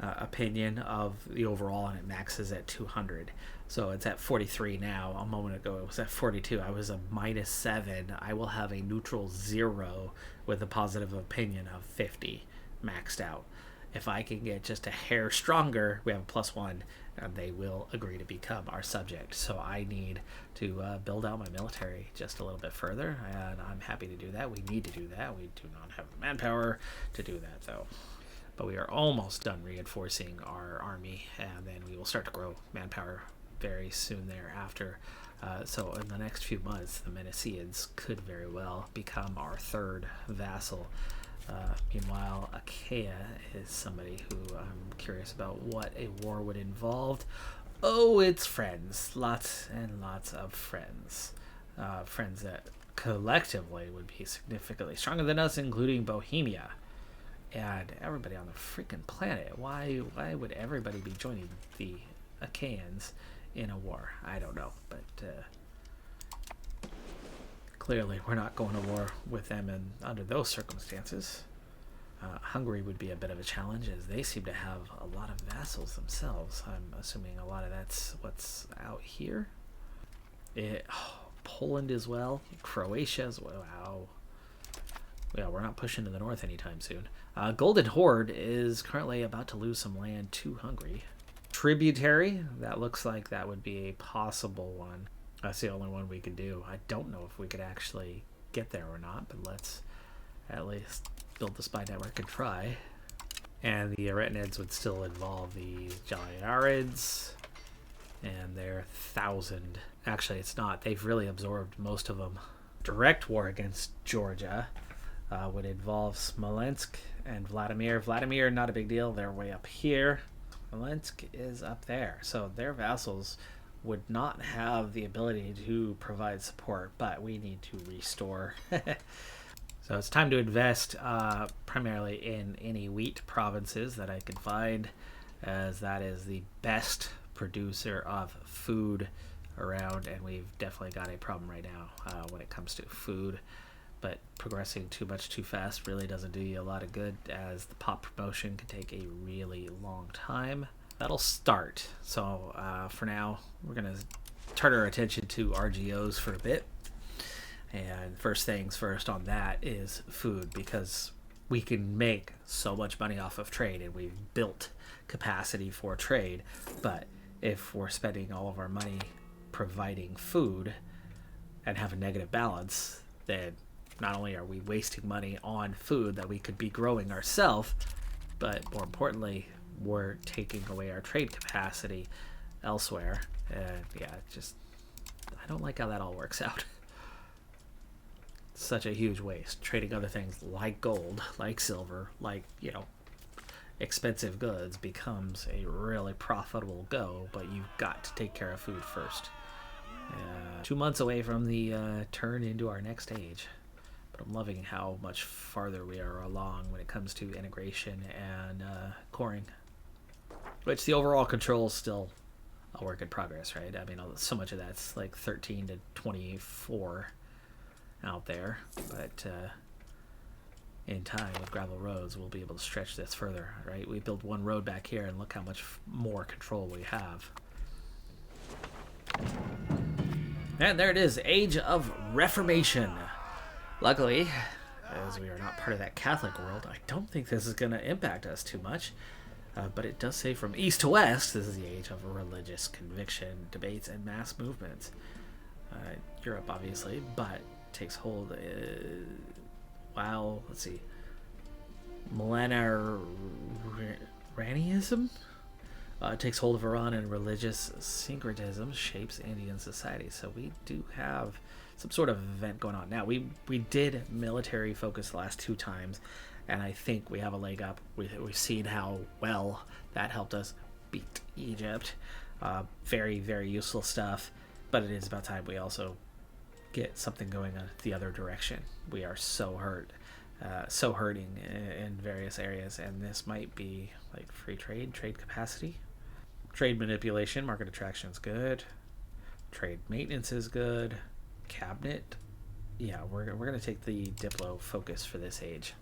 opinion of the overall, and it maxes at 200. So it's at 43 now. A moment ago it was at 42. I was a -7. I will have a neutral 0 with a positive opinion of 50 maxed out. If I can get just a hair stronger, we have a +1, and they will agree to become our subject. So I need to build out my military just a little bit further, and I'm happy to do that. We need to do that. We do not have the manpower to do that, though. But we are almost done reinforcing our army, and then we will start to grow manpower very soon thereafter. So in the next few months, the Medicians could very well become our 3rd vassal. Meanwhile, Achaia is somebody who I'm curious about what a war would involve. Oh, it's friends. Lots and lots of friends. Friends that collectively would be significantly stronger than us, including Bohemia. And everybody on the freaking planet. Why would everybody be joining the Achaeans in a war? I don't know, but clearly we're not going to war with them under those circumstances. Hungary would be a bit of a challenge, as they seem to have a lot of vassals themselves. I'm assuming a lot of that's what's out here. Poland as well, Croatia as well. Wow. Yeah, we're not pushing to the north anytime soon. Golden Horde is currently about to lose some land to Hungary. Tributary, that looks like that would be a possible one. That's the only one we could do. I don't know if we could actually get there or not, but let's at least build the spy network and try. And the Aretinids would still involve the Jaliarids and their 1,000. Actually, it's not. They've really absorbed most of them. Direct war against Georgia would involve Smolensk and Vladimir. Vladimir, not a big deal. They're way up here. Smolensk is up there. So their vassals would not have the ability to provide support, but we need to restore. So it's time to invest primarily in any wheat provinces that I can find, as that is the best producer of food around, and we've definitely got a problem right now when it comes to food. But progressing too much too fast really doesn't do you a lot of good, as the pop promotion can take a really long time. that'll start. So for now, we're going to turn our attention to RGOs for a bit. And first things first on that is food, because we can make so much money off of trade, and we've built capacity for trade. But if we're spending all of our money providing food and have a negative balance, then not only are we wasting money on food that we could be growing ourselves, but more importantly, we're taking away our trade capacity elsewhere. And yeah, I don't like how that all works out. Such a huge waste. Trading other things like gold, like silver, like, expensive goods becomes a really profitable go, but you've got to take care of food first. 2 months away from the turn into our next age, but I'm loving how much farther we are along when it comes to integration and coring, which the overall control is still a work in progress, right? I mean, so much of that's like 13 to 24 out there, but in time with gravel roads we'll be able to stretch this further, right? We build one road back here and look how much more control we have. And there it is, Age of Reformation. Luckily, as we are not part of that Catholic world, I don't think this is going to impact us too much, but it does say from east to west, this is the age of religious conviction, debates, and mass movements. Europe obviously, but takes hold while, let's see, millenarianism takes hold of Iran, and religious syncretism shapes Indian society. So we do have some sort of event going on. Now, we did military focus the last 2 times, and I think we have a leg up. We've seen how well that helped us beat Egypt. Very, very useful stuff, but it is about time we also get something going the other direction. We are so hurting in various areas, and this might be like free trade capacity, trade manipulation, market attraction is good, trade maintenance is good, cabinet. Yeah, we're gonna take the Diplo focus for this age.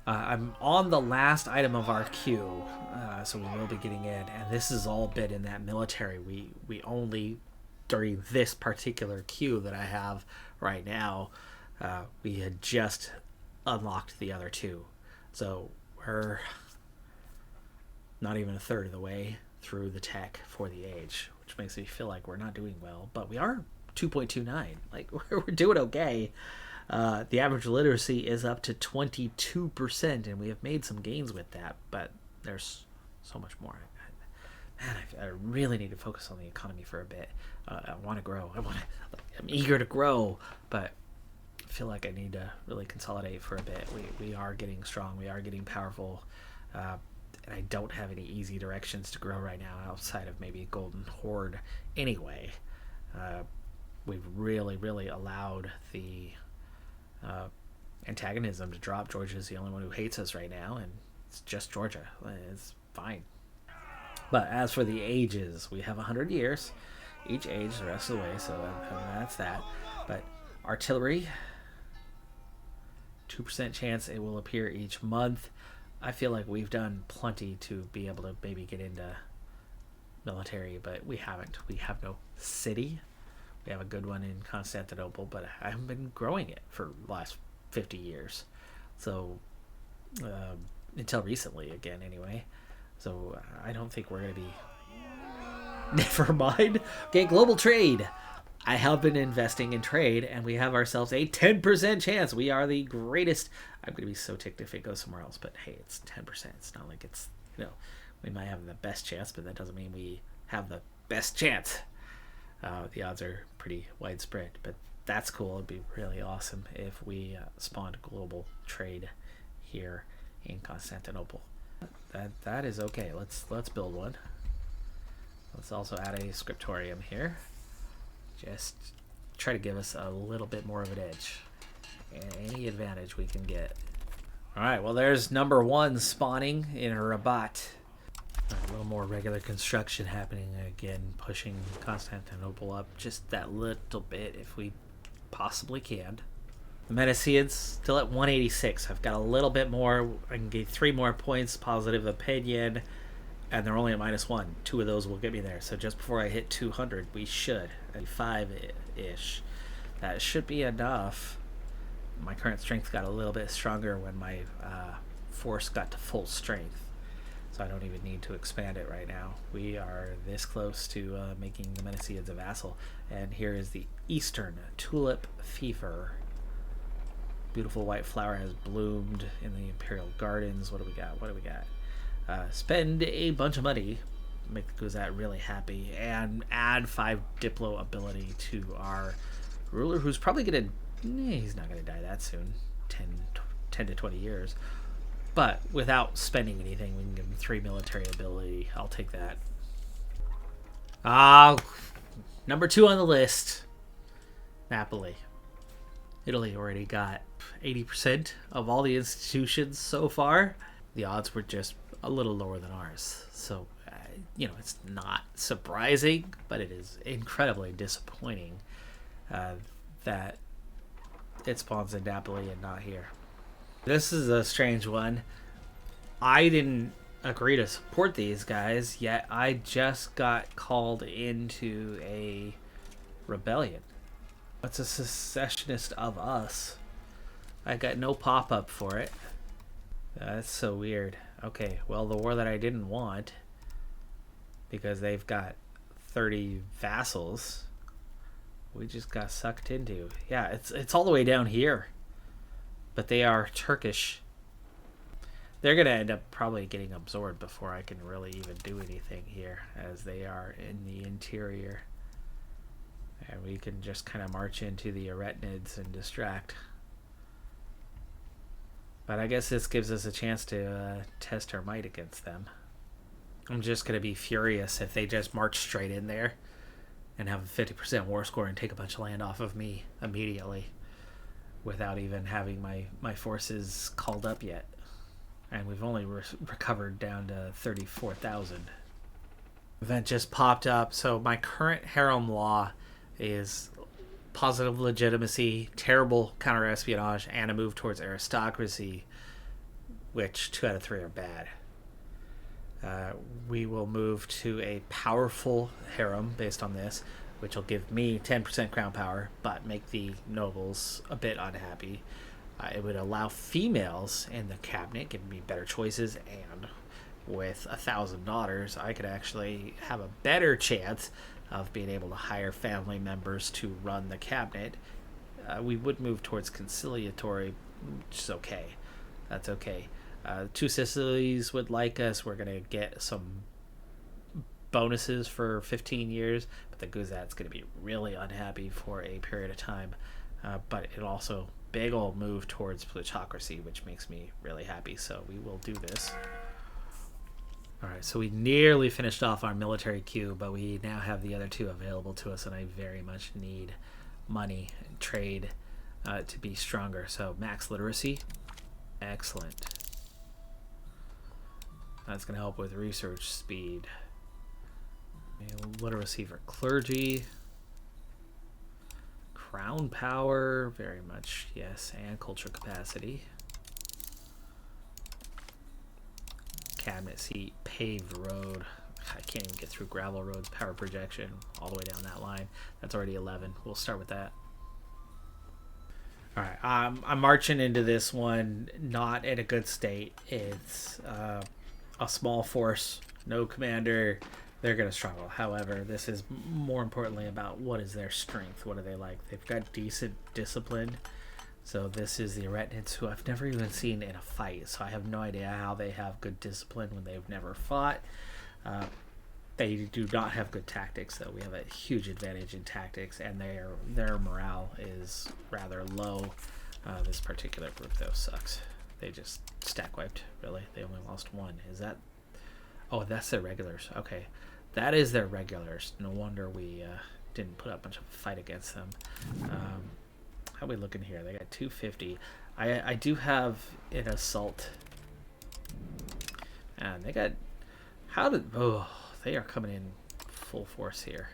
I'm on the last item of our queue, so we will be getting in, and this has all been in that military. We only, during this particular queue that I have right now, we had just unlocked the other 2. So we're not even a third of the way through the tech for the age, which makes me feel like we're not doing well, but we are 2.29. Like, we're doing okay. The average literacy is up to 22%, and we have made some gains with that, but there's so much more. Man, I really need to focus on the economy for a bit. I want to grow. I'm eager to grow, but I feel like I need to really consolidate for a bit. We are getting strong. We are getting powerful. And I don't have any easy directions to grow right now outside of maybe Golden Horde anyway. We've really, really allowed the antagonism to drop. Georgia's the only one who hates us right now, and it's just Georgia. It's fine. But as for the ages, we have 100 years, each age the rest of the way, so that's that. But artillery, 2% chance it will appear each month. I feel like we've done plenty to be able to maybe get into military, but we haven't. We have no city. We have a good one in Constantinople, but I haven't been growing it for the last 50 years. So, until recently, again, anyway. So I don't think we're going to be... Never mind. Okay, global trade. I have been investing in trade, and we have ourselves a 10% chance. We are the greatest. I'm going to be so ticked if it goes somewhere else, but hey, it's 10%. It's not like it's, we might have the best chance, but that doesn't mean we have the best chance. The odds are pretty widespread, but that's cool. It'd be really awesome if we spawned global trade here in Constantinople. That is okay. Let's build one. Let's also add a scriptorium here. Just try to give us a little bit more of an edge. Any advantage we can get. Alright, well there's number 1 spawning in Rabat. A little more regular construction happening again, pushing Constantinople up just that little bit if we possibly can. The Mediceans still at 186. I've got a little bit more. I can get 3 more points. Positive opinion. and they're only at -1. 2 of those will get me there. So just before I hit 200, we should at 5-ish. That should be enough. My current strength got a little bit stronger when my force got to full strength, so I don't even need to expand it right now. We are this close to making the Menaceids a vassal, and here is the Eastern Tulip Fever. Beautiful white flower has bloomed in the Imperial Gardens. What do we got? What do we got? Spend a bunch of money, make the Guzat really happy, and add 5 Diplo ability to our ruler, who's probably gonna... he's not gonna die that soon. 10 to 20 years. But without spending anything, we can give him 3 military ability. I'll take that. Number 2 on the list. Napoli. Italy already got 80% of all the institutions so far. The odds were just a little lower than ours. So, it's not surprising, but it is incredibly disappointing that it spawns in Napoli and not here. This is a strange one. I didn't agree to support these guys, yet I just got called into a rebellion. What's a secessionist of us? I got no pop-up for it. That's so weird. Okay, well, the war that I didn't want, because they've got 30 vassals, we just got sucked into. Yeah, it's all the way down here. But they are Turkish. They're going to end up probably getting absorbed before I can really even do anything here, as they are in the interior. And we can just kind of march into the Aretinids and distract. But I guess this gives us a chance to test our might against them. I'm just going to be furious if they just march straight in there and have a 50% war score and take a bunch of land off of me immediately, without even having my forces called up yet. And we've only recovered down to 34,000. Event just popped up. So my current harem law is positive legitimacy, terrible counter-espionage, and a move towards aristocracy, which 2 out of 3 are bad. We will move to a powerful harem based on this, which will give me 10% crown power, but make the nobles a bit unhappy. It would allow females in the cabinet, giving me better choices, and with 1,000 daughters, I could actually have a better chance of being able to hire family members to run the cabinet. We would move towards conciliatory, which is okay. That's okay. 2 Sicilies would like us. We're going to get some bonuses for 15 years, but the Guzat's going to be really unhappy for a period of time. But it also big old move towards plutocracy, which makes me really happy. So we will do this. All right, so we nearly finished off our military queue, but we now have the other 2 available to us, and I very much need money and trade to be stronger. So max literacy, excellent. That's going to help with research speed. Literacy for clergy. Crown power, very much, yes, and culture capacity. Cabinet seat, paved road. I can't even get through gravel roads. Power projection, all the way down that line. That's already 11. We'll start with that. All right, I'm marching into this one not in a good state. It's a small force, no commander. They're going to struggle. However, this is more importantly about what is their strength. What are they like? They've got decent discipline. So this is the Aretinids, who I've never even seen in a fight. So I have no idea how they have good discipline when they've never fought. They do not have good tactics, though. We have a huge advantage in tactics, and their morale is rather low. This particular group, though, sucks. They just stack wiped, really. They only lost 1. Is that... Oh, that's their regulars. Okay. That is their regulars. No wonder we didn't put up much of a fight against them. How are we looking here? They got 250. I do have an assault. And they got... they are coming in full force here.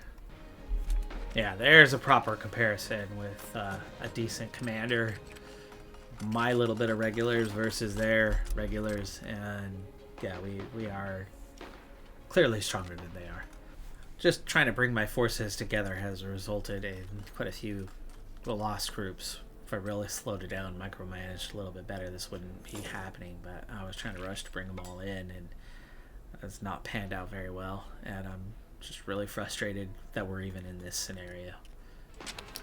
Yeah, there's a proper comparison with a decent commander. My little bit of regulars versus their regulars. And yeah, we are clearly stronger than they are. Just trying to bring my forces together has resulted in quite a few lost groups. If I really slowed it down, micromanaged a little bit better, this wouldn't be happening, but I was trying to rush to bring them all in, and it's not panned out very well, and I'm just really frustrated that we're even in this scenario.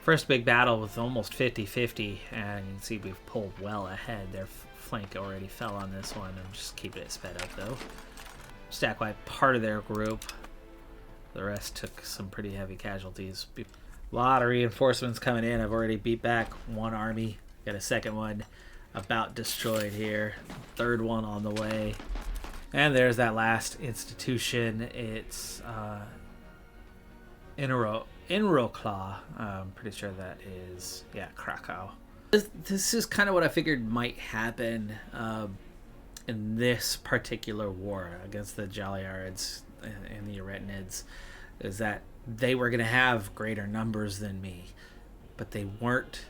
First big battle with almost 50-50, and you can see we've pulled well ahead. Their flank already fell on this one. I'm just keeping it sped up, though. Stack wiped part of their group. The rest took some pretty heavy casualties. A lot of reinforcements coming in. I've already beat back one army. Got a second one about destroyed here. Third one on the way. And there's that last institution. It's Inrokla. I'm pretty sure that is, yeah, Krakow. This is kind of what I figured might happen in this particular war against the Jaliarids and the Eretinids, is that they were going to have greater numbers than me, but they weren't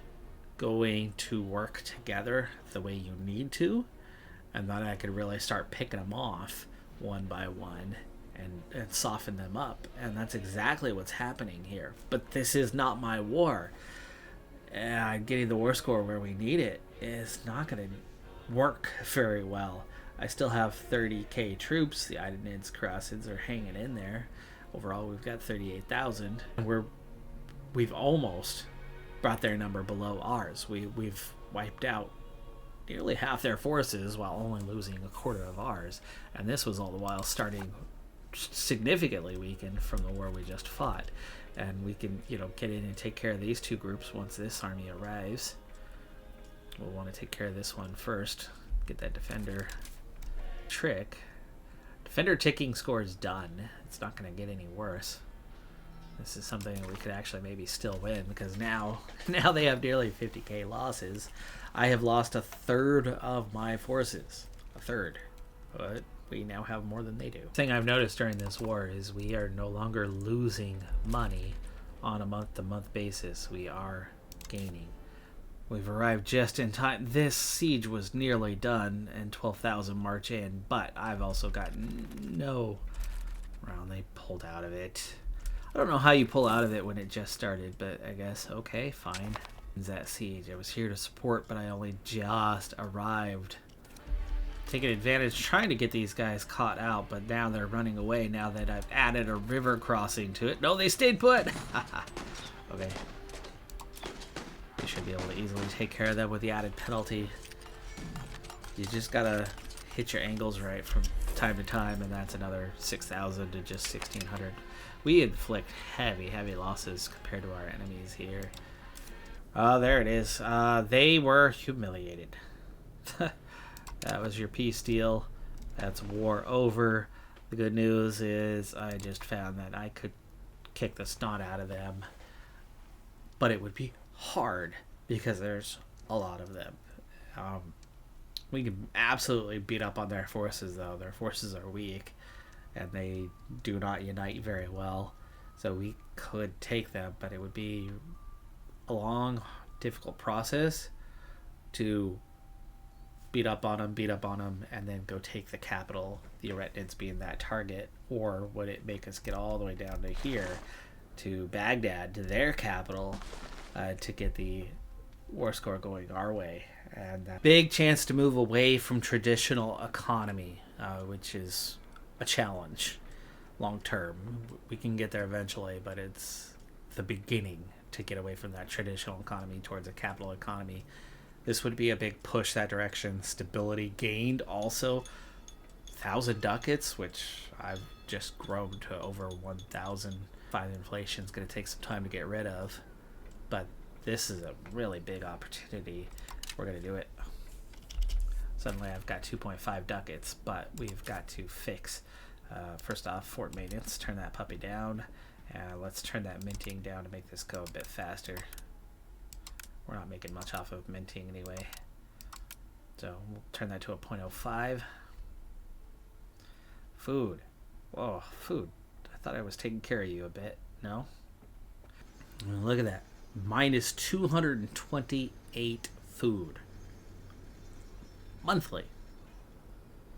going to work together the way you need to, and then I could really start picking them off one by one and soften them up, and that's exactly what's happening here. But this is not my war. Getting the war score where we need it is not going to work very well. I still have 30k troops. The Idanids, Karasids are hanging in there. Overall, we've got 38,000. We've almost brought their number below ours. We've wiped out nearly half their forces while only losing a quarter of ours. And this was all the while starting significantly weakened from the war we just fought. And we can, get in and take care of these two groups once this army arrives. We'll want to take care of this one first. Get that defender trick. Defender ticking score is done. It's not going to get any worse. This is something that we could actually maybe still win, because now they have nearly 50k losses. I have lost a third of my forces. A third. But we now have more than they do. The thing I've noticed during this war is we are no longer losing money on a month-to-month basis. We are gaining. We've arrived just in time. This siege was nearly done and 12,000 march in, but I've also gotten no round. They pulled out of it. I don't know how you pull out of it when it just started, but I guess, okay, fine. That siege. I was here to support, but I only just arrived. Taking advantage, trying to get these guys caught out, but now they're running away now that I've added a river crossing to it. No, they stayed put! Okay. We should be able to easily take care of them with the added penalty. You just gotta hit your angles right from time to time, and that's another 6,000 to just 1,600. We inflict heavy losses compared to our enemies here. Oh, there it is. They were humiliated. That was your peace deal. That's war over. The good news is I just found that I could kick the snot out of them. But it would be hard because there's a lot of them. We can absolutely beat up on their forces, though. Their forces are weak, and they do not unite very well. So we could take them, but it would be a long, difficult process to beat up on them, and then go take the capital, the Eretinids being that target. Or would it make us get all the way down to here, to Baghdad, to their capital, to get the war score going our way? And big chance to move away from traditional economy, which is a challenge long term. We can get there eventually, but it's the beginning to get away from that traditional economy towards a capital economy. This would be a big push that direction. Stability gained also. 1,000 ducats, which I've just grown to over 1,000. Inflation is going to take some time to get rid of, but this is a really big opportunity. We're going to do it. Suddenly I've got 2.5 ducats, but we've got to fix, first off, fort maintenance. Turn that puppy down. Let's turn that minting down to make this go a bit faster. We're not making much off of minting anyway. So we'll turn that to a 0.05. Food. Whoa, food. I thought I was taking care of you a bit. No? Look at that. Minus 228 food. Monthly.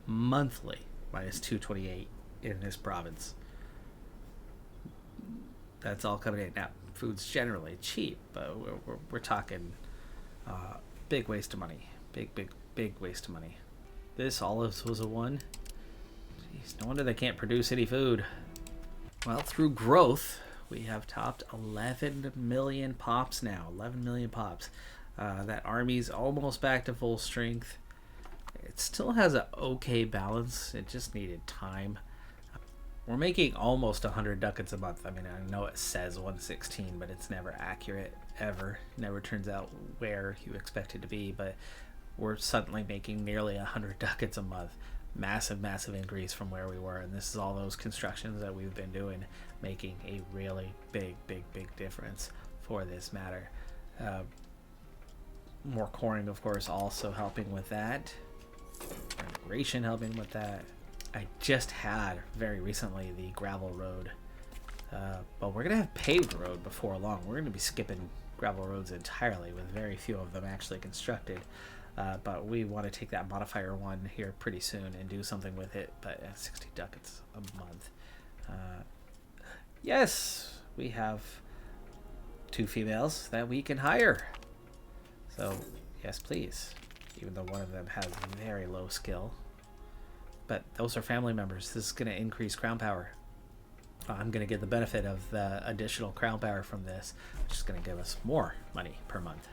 Minus 228 in this province. That's all coming in. Now, food's generally cheap, but we're talking big waste of money. Big waste of money. This olives was a 1. Jeez, no wonder they can't produce any food. Well, through growth, we have topped 11 million pops now. 11 million pops. That army's almost back to full strength. It still has an okay balance. It just needed time. We're making almost 100 ducats a month. I mean, I know it says 116, but it's never accurate, ever. Never turns out where you expect it to be, but we're suddenly making nearly 100 ducats a month. Massive increase from where we were, and this is all those constructions that we've been doing, making a really big difference for this matter. More coring, of course, also helping with that. Integration helping with that. I just had very recently the gravel road, but we're gonna have paved road before long. We're gonna be skipping gravel roads entirely, with very few of them actually constructed. But we want to take that modifier 1 here pretty soon and do something with it. But 60 ducats a month. Yes, we have 2 females that we can hire. So yes, please. Even though one of them has very low skill. But those are family members. This is going to increase crown power. I'm going to get the benefit of the additional crown power from this, which is going to give us more money per month.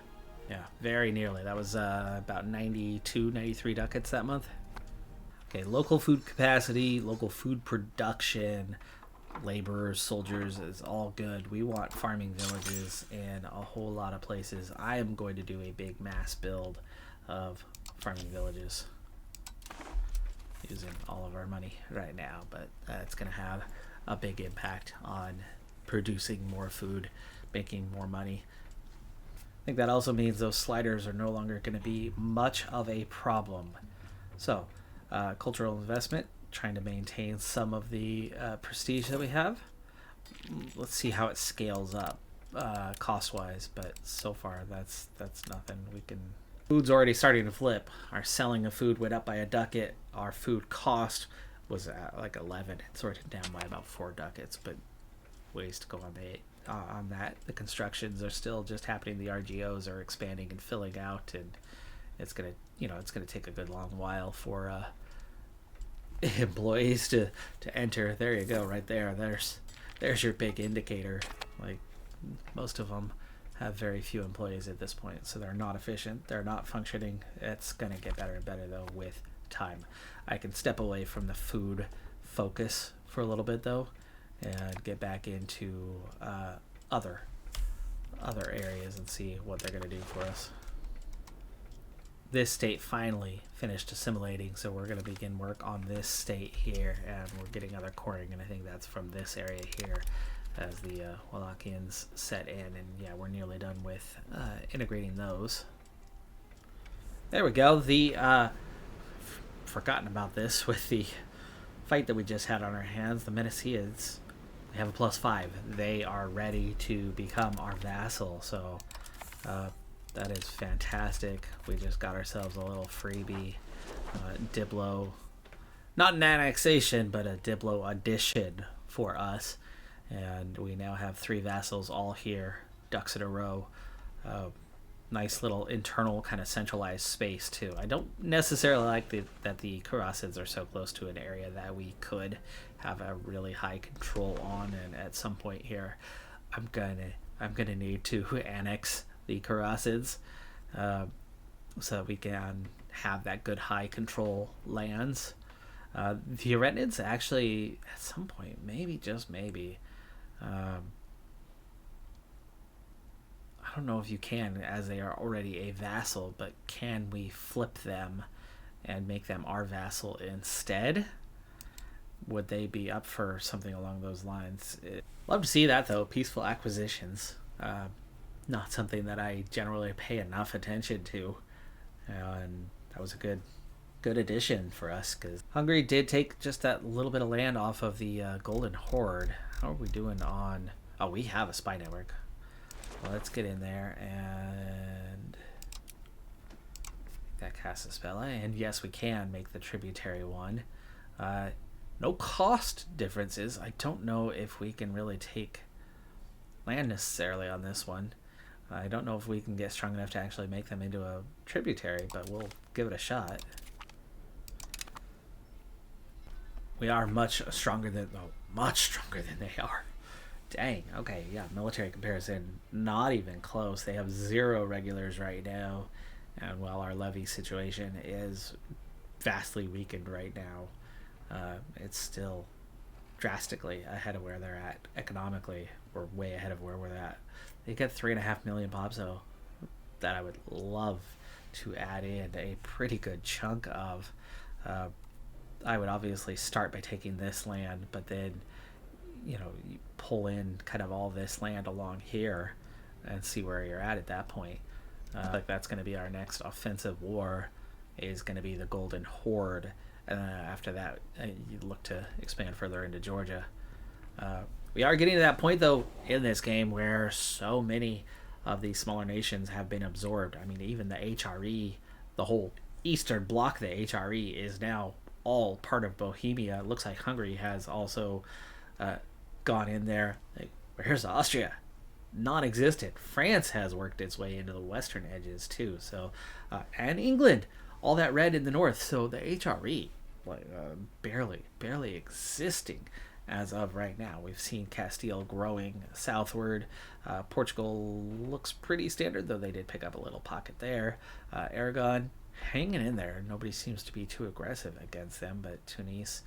Yeah, very nearly. That was about 92, 93 ducats that month. Okay, local food capacity, local food production, laborers, soldiers is all good. We want farming villages in a whole lot of places. I am going to do a big mass build of farming villages using all of our money right now, but it's going to have a big impact on producing more food, making more money. I think that also means those sliders are no longer going to be much of a problem. So, cultural investment, trying to maintain some of the prestige that we have. Let's see how it scales up cost-wise, but so far that's nothing we can. Food's already starting to flip. Our selling of food went up by a ducat. Our food cost was at like 11. It's already down by about 4 ducats, but ways to go on that. The constructions are still just happening. The RGOs are expanding and filling out, and it's gonna take a good long while for employees to enter. There you go, right there. There's your big indicator. Like, most of them have very few employees at this point, so they're not efficient, they're not functioning. It's gonna get better and better though with time. I can step away from the food focus for a little bit though and get back into other areas and see what they're gonna do for us. This state finally finished assimilating, so we're gonna begin work on this state here, and we're getting other coring, and I think that's from this area here as the Wallachians set in, and yeah, we're nearly done with integrating those. There we go. The forgotten about this with the fight that we just had on our hands. The Menicians, they have a +5. They are ready to become our vassal, so that is fantastic. We just got ourselves a little freebie. Diplo, not an annexation, but a Diplo addition for us. And we now have 3 vassals all here, ducks in a row. Nice little internal kind of centralized space too. I don't necessarily like that the Karasids are so close to an area that we could have a really high control on, and at some point here I'm gonna need to annex the Karasids so we can have that good high control lands. The Arenids actually at some point, maybe just maybe, I don't know if you can, as they are already a vassal, but can we flip them and make them our vassal instead? Would they be up for something along those lines? Love to see that though. Peaceful acquisitions, not something that I generally pay enough attention to, and that was a good addition for us, because Hungary did take just that little bit of land off of the Golden Horde. How are we doing on... Oh, we have a spy network. Well, let's get in there and that casts a spell. And yes, we can make the tributary one. No cost differences. I don't know if we can really take land necessarily on this one. I don't know if we can get strong enough to actually make them into a tributary, but we'll give it a shot. We are much stronger than they are. Dang, okay, yeah, military comparison, not even close. They have 0 regulars right now, and while our levy situation is vastly weakened right now, it's still drastically ahead of where they're at economically. We're way ahead of where we're at. They get 3.5 million pops, though, that I would love to add in a pretty good chunk of. I would obviously start by taking this land, but then, you pull in kind of all this land along here and see where you're at that point. Like that's going to be our next offensive war, is going to be the Golden Horde, and then after that you look to expand further into Georgia. We are getting to that point though in this game where so many of these smaller nations have been absorbed. I mean, even the HRE, the whole eastern bloc, the HRE is now all part of Bohemia. It looks like Hungary has also gone in there. Like, where's Austria? Non-existent. France has worked its way into the western edges too. So, and England, all that red in the north. So the HRE, like barely existing as of right now. We've seen Castile growing southward. Portugal looks pretty standard, though they did pick up a little pocket there. Aragon hanging in there. Nobody seems to be too aggressive against them, but Tunis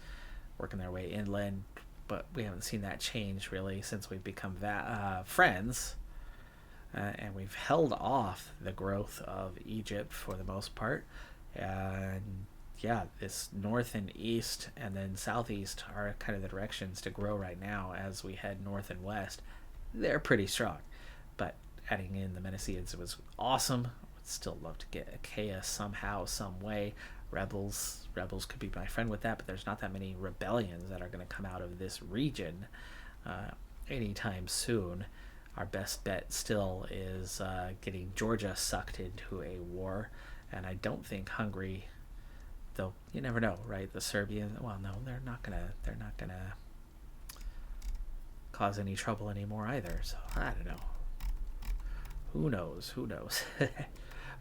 working their way inland. But we haven't seen that change really since we've become friends. And we've held off the growth of Egypt for the most part. And yeah, this north and east and then southeast are kind of the directions to grow right now as we head north and west. They're pretty strong. But adding in the Menicians was awesome. Would still love to get Achaia somehow, some way. Rebels could be my friend with that, but there's not that many rebellions that are going to come out of this region anytime soon. Our best bet still is getting Georgia sucked into a war, and I don't think Hungary, though you never know, right? The Serbians, well, no, they're not gonna cause any trouble anymore either. So I don't know. Who knows?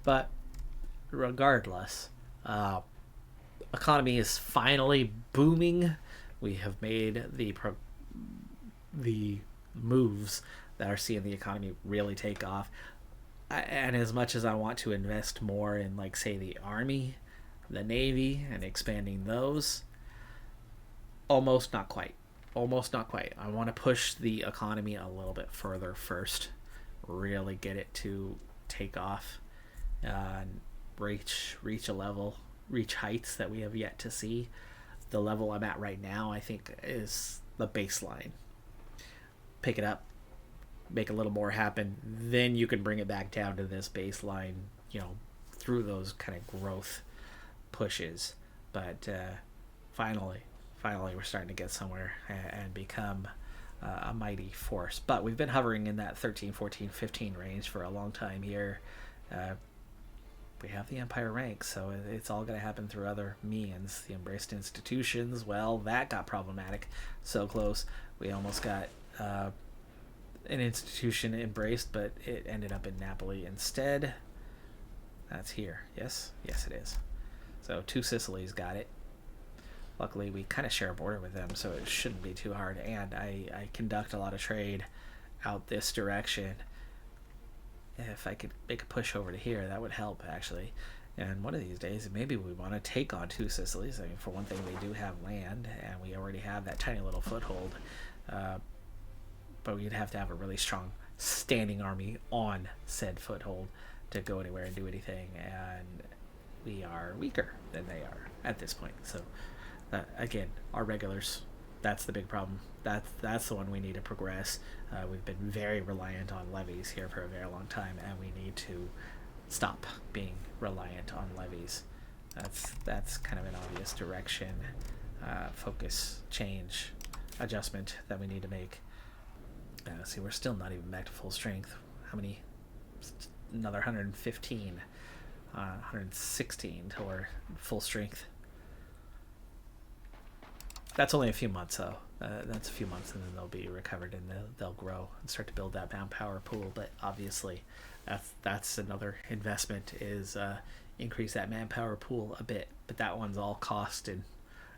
But regardless, economy is finally booming. We have made the moves that are seeing the economy really take off. And as much as I want to invest more in, like, say, the Army, the Navy, and expanding those, almost not quite. I want to push the economy a little bit further first, really get it to take off and reach a level, reach heights that we have yet to see. The level I'm at right now, I think, is the baseline. Pick it up, make a little more happen, then you can bring it back down to this baseline, through those kind of growth pushes. But finally we're starting to get somewhere and become a mighty force. But we've been hovering in that 13, 14, 15 range for a long time here. We have the Empire rank, so it's all going to happen through other means. The embraced institutions, well, that got problematic. So close. We almost got an institution embraced, but it ended up in Napoli instead. That's here. Yes, it is. So 2 Sicilies got it. Luckily, we kind of share a border with them, so it shouldn't be too hard. And I conduct a lot of trade out this direction. If I could make a push over to here, that would help, actually. And one of these days, maybe we want to take on 2 Sicilies. I mean, for one thing, we do have land, and we already have that tiny little foothold. But we'd have to have a really strong standing army on said foothold to go anywhere and do anything. And we are weaker than they are at this point. So, again, our regulars, that's the big problem. That's the one we need to progress. We've been very reliant on levies here for a very long time, and we need to stop being reliant on levies. That's kind of an obvious direction, focus, change, adjustment that we need to make. See, we're still not even back to full strength. How many? Another 115, 116 till we're full strength. That's only a few months, though. That's a few months, and then they'll be recovered, and they'll grow and start to build that manpower pool. But obviously, that's another investment, is increase that manpower pool a bit. But that one's all cost and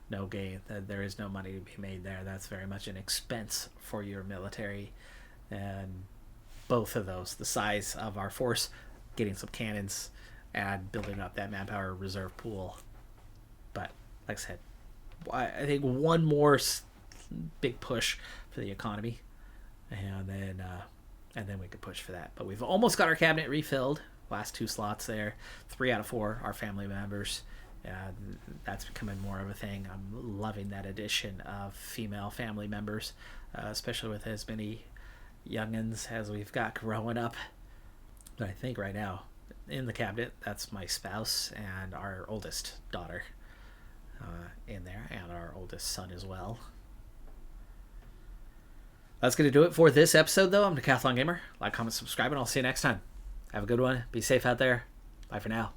no gain. There is no money to be made there. That's very much an expense for your military. And both of those, the size of our force, getting some cannons, and building up that manpower reserve pool. But like I said, I think one more big push for the economy, and then we could push for that. But we've almost got our cabinet refilled. Last 2 slots there. 3 out of 4 are family members. That's becoming more of a thing. I'm loving that addition of female family members, especially with as many youngins as we've got growing up. But I think right now in the cabinet, that's my spouse and our oldest daughter in there, and our oldest son as well. That's going to do it for this episode, though. I'm Decathlon Gamer. Like, comment, subscribe, and I'll see you next time. Have a good one. Be safe out there. Bye for now.